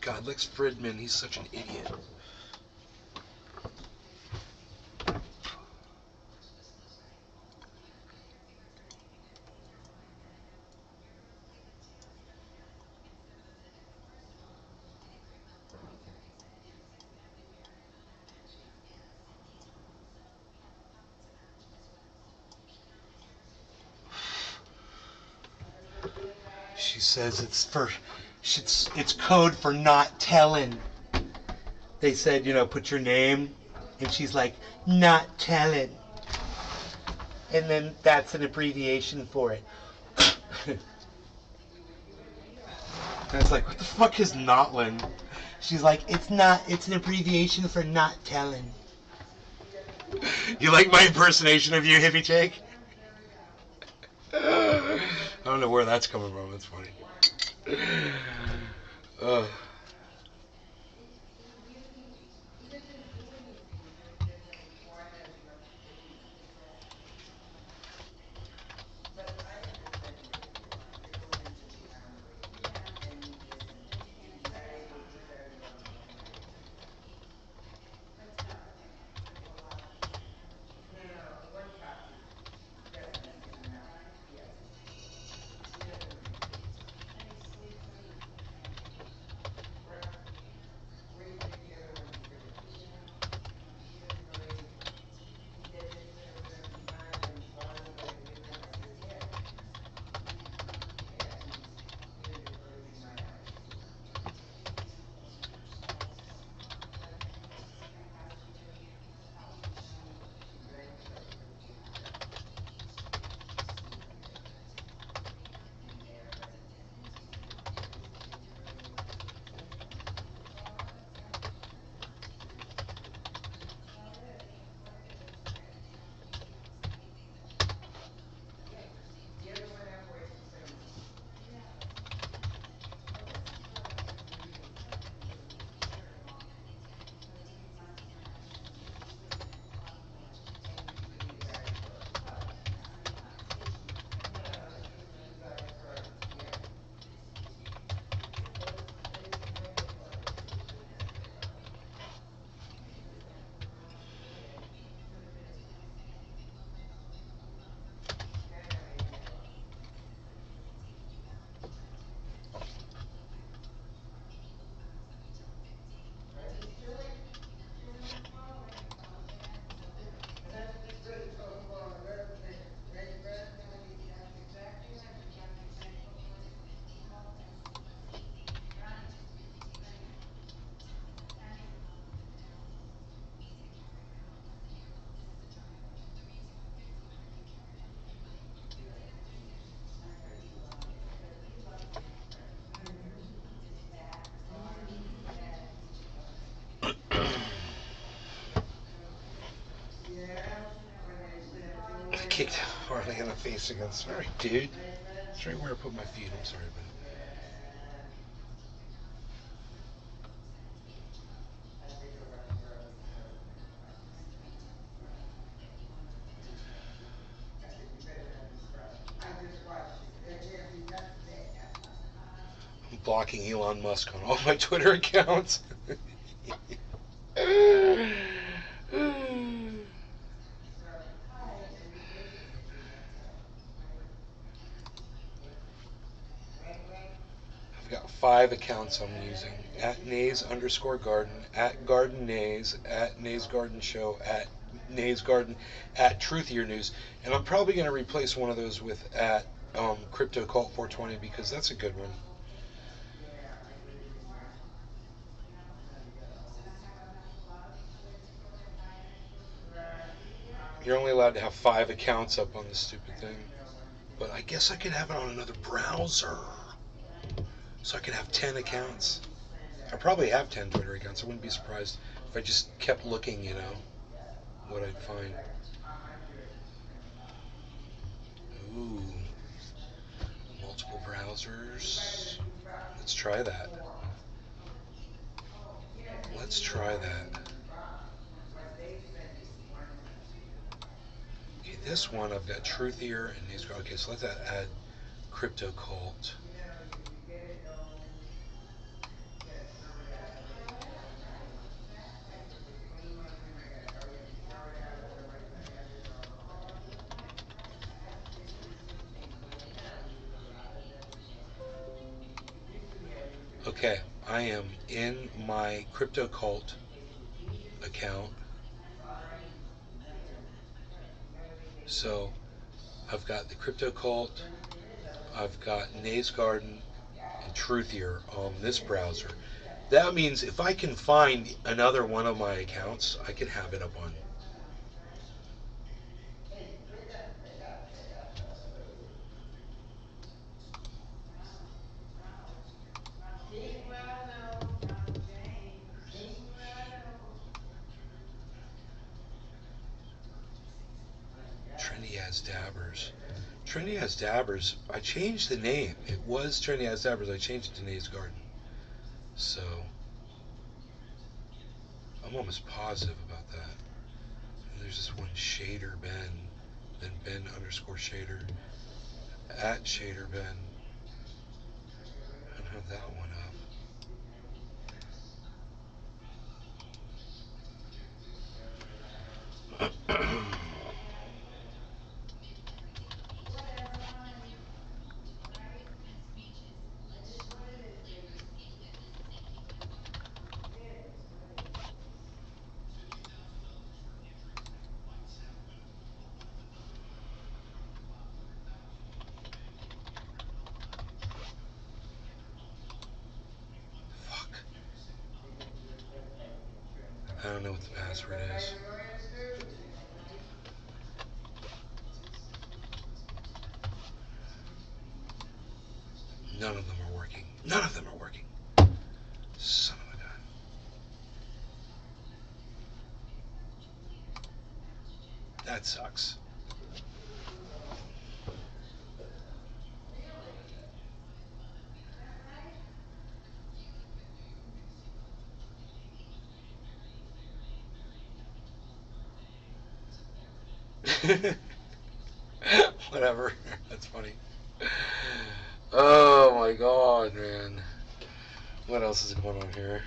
God, Lex Friedman, he's such an idiot. She says it's code for not telling. They said, you know, put your name, and she's like, not telling. And then that's an abbreviation for it. And it's like, what the fuck is Notlin? She's like, it's an abbreviation for not telling. You like my impersonation of you, Hippie Jake? I don't know where that's coming from. That's funny. laying the face against. Sorry, dude. That's right where I put my feet. I'm sorry, but. I'm blocking Elon Musk on all my Twitter accounts. I've got 5 accounts I'm using. At Nays_Garden, at Garden Nays, at Nays Garden Show, at Nays Garden, at Truthier News. And I'm probably going to replace one of those with at Crypto Cult 420 because that's a good one. You're only allowed to have 5 accounts up on this stupid thing. But I guess I could have it on another browser. So I could have 10 accounts. I probably have 10 Twitter accounts. I wouldn't be surprised if I just kept looking, what I'd find. Ooh. Multiple browsers. Let's try that. Let's try that. Okay, this one I've got Truthier and Nays. Okay, so let's add Crypto Cult. Okay, I am in my Crypto Cult account. So I've got the Crypto Cult, I've got Nays Garden, and Truthier on this browser. That means if I can find another one of my accounts, I can have it up on. Trendy as Dabbers. Trendy as Dabbers, I changed the name. It was Trendy as Dabbers, I changed it to Nays Garden. So, I'm almost positive about that. And there's this one Shader Ben, then Ben_Shader, at Shader Ben. I don't have that one up. I don't know what the password is. None of them are working. None of them are working. Son of a gun. That sucks. Whatever. That's funny. Oh my god, man. What else is going on here?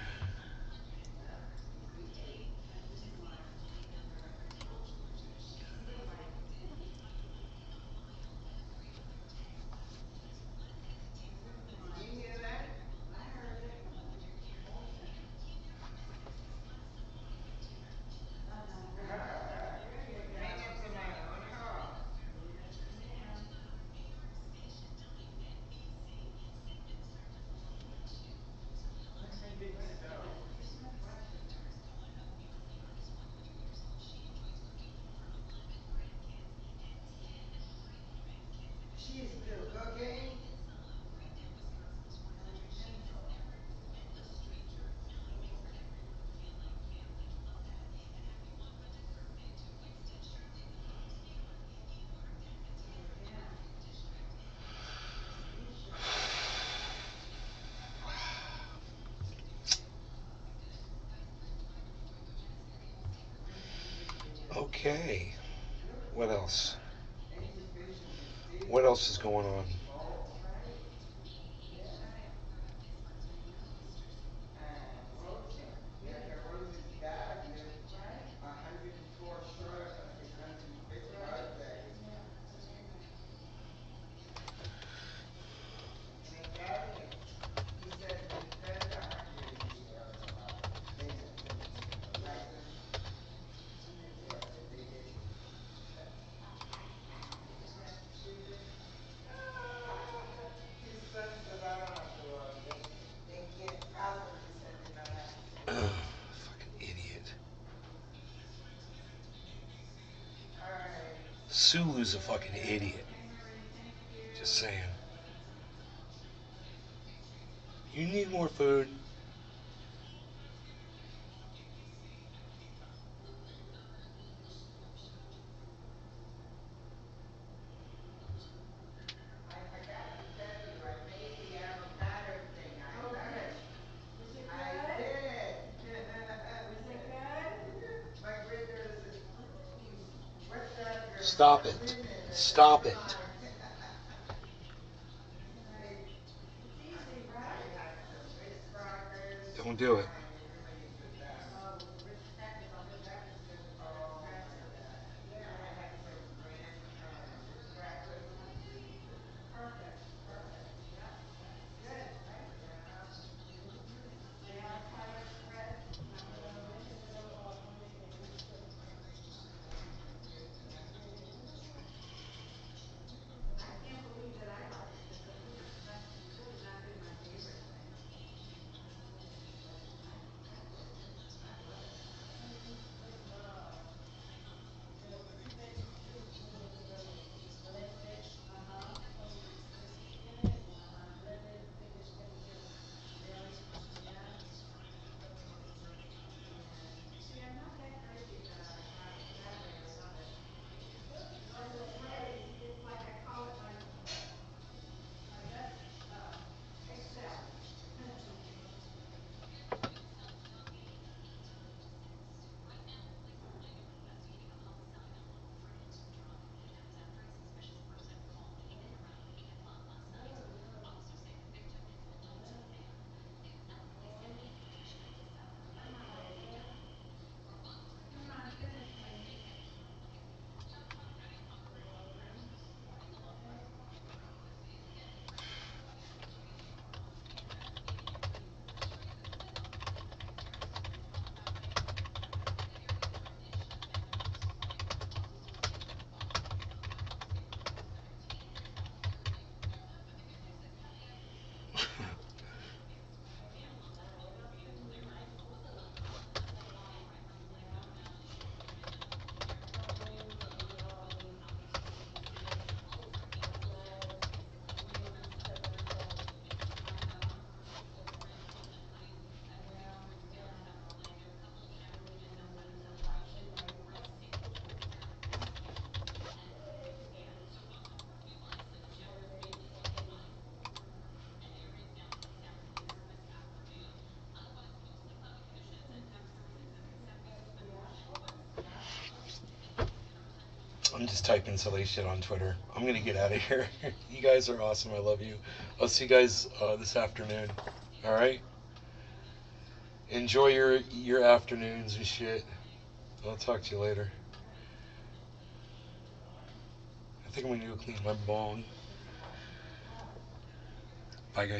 Okay. What else? What else is going on? Fucking idiot. Sulu's a fucking idiot. Just saying. You need more food. Stop it. Stop it. Don't do it. I'm just typing silly shit on Twitter. I'm gonna get out of here. You guys are awesome. I love you. I'll see you guys this afternoon. All right. Enjoy your afternoons and shit. I'll talk to you later. I think I'm gonna go clean my bong. Bye, guys.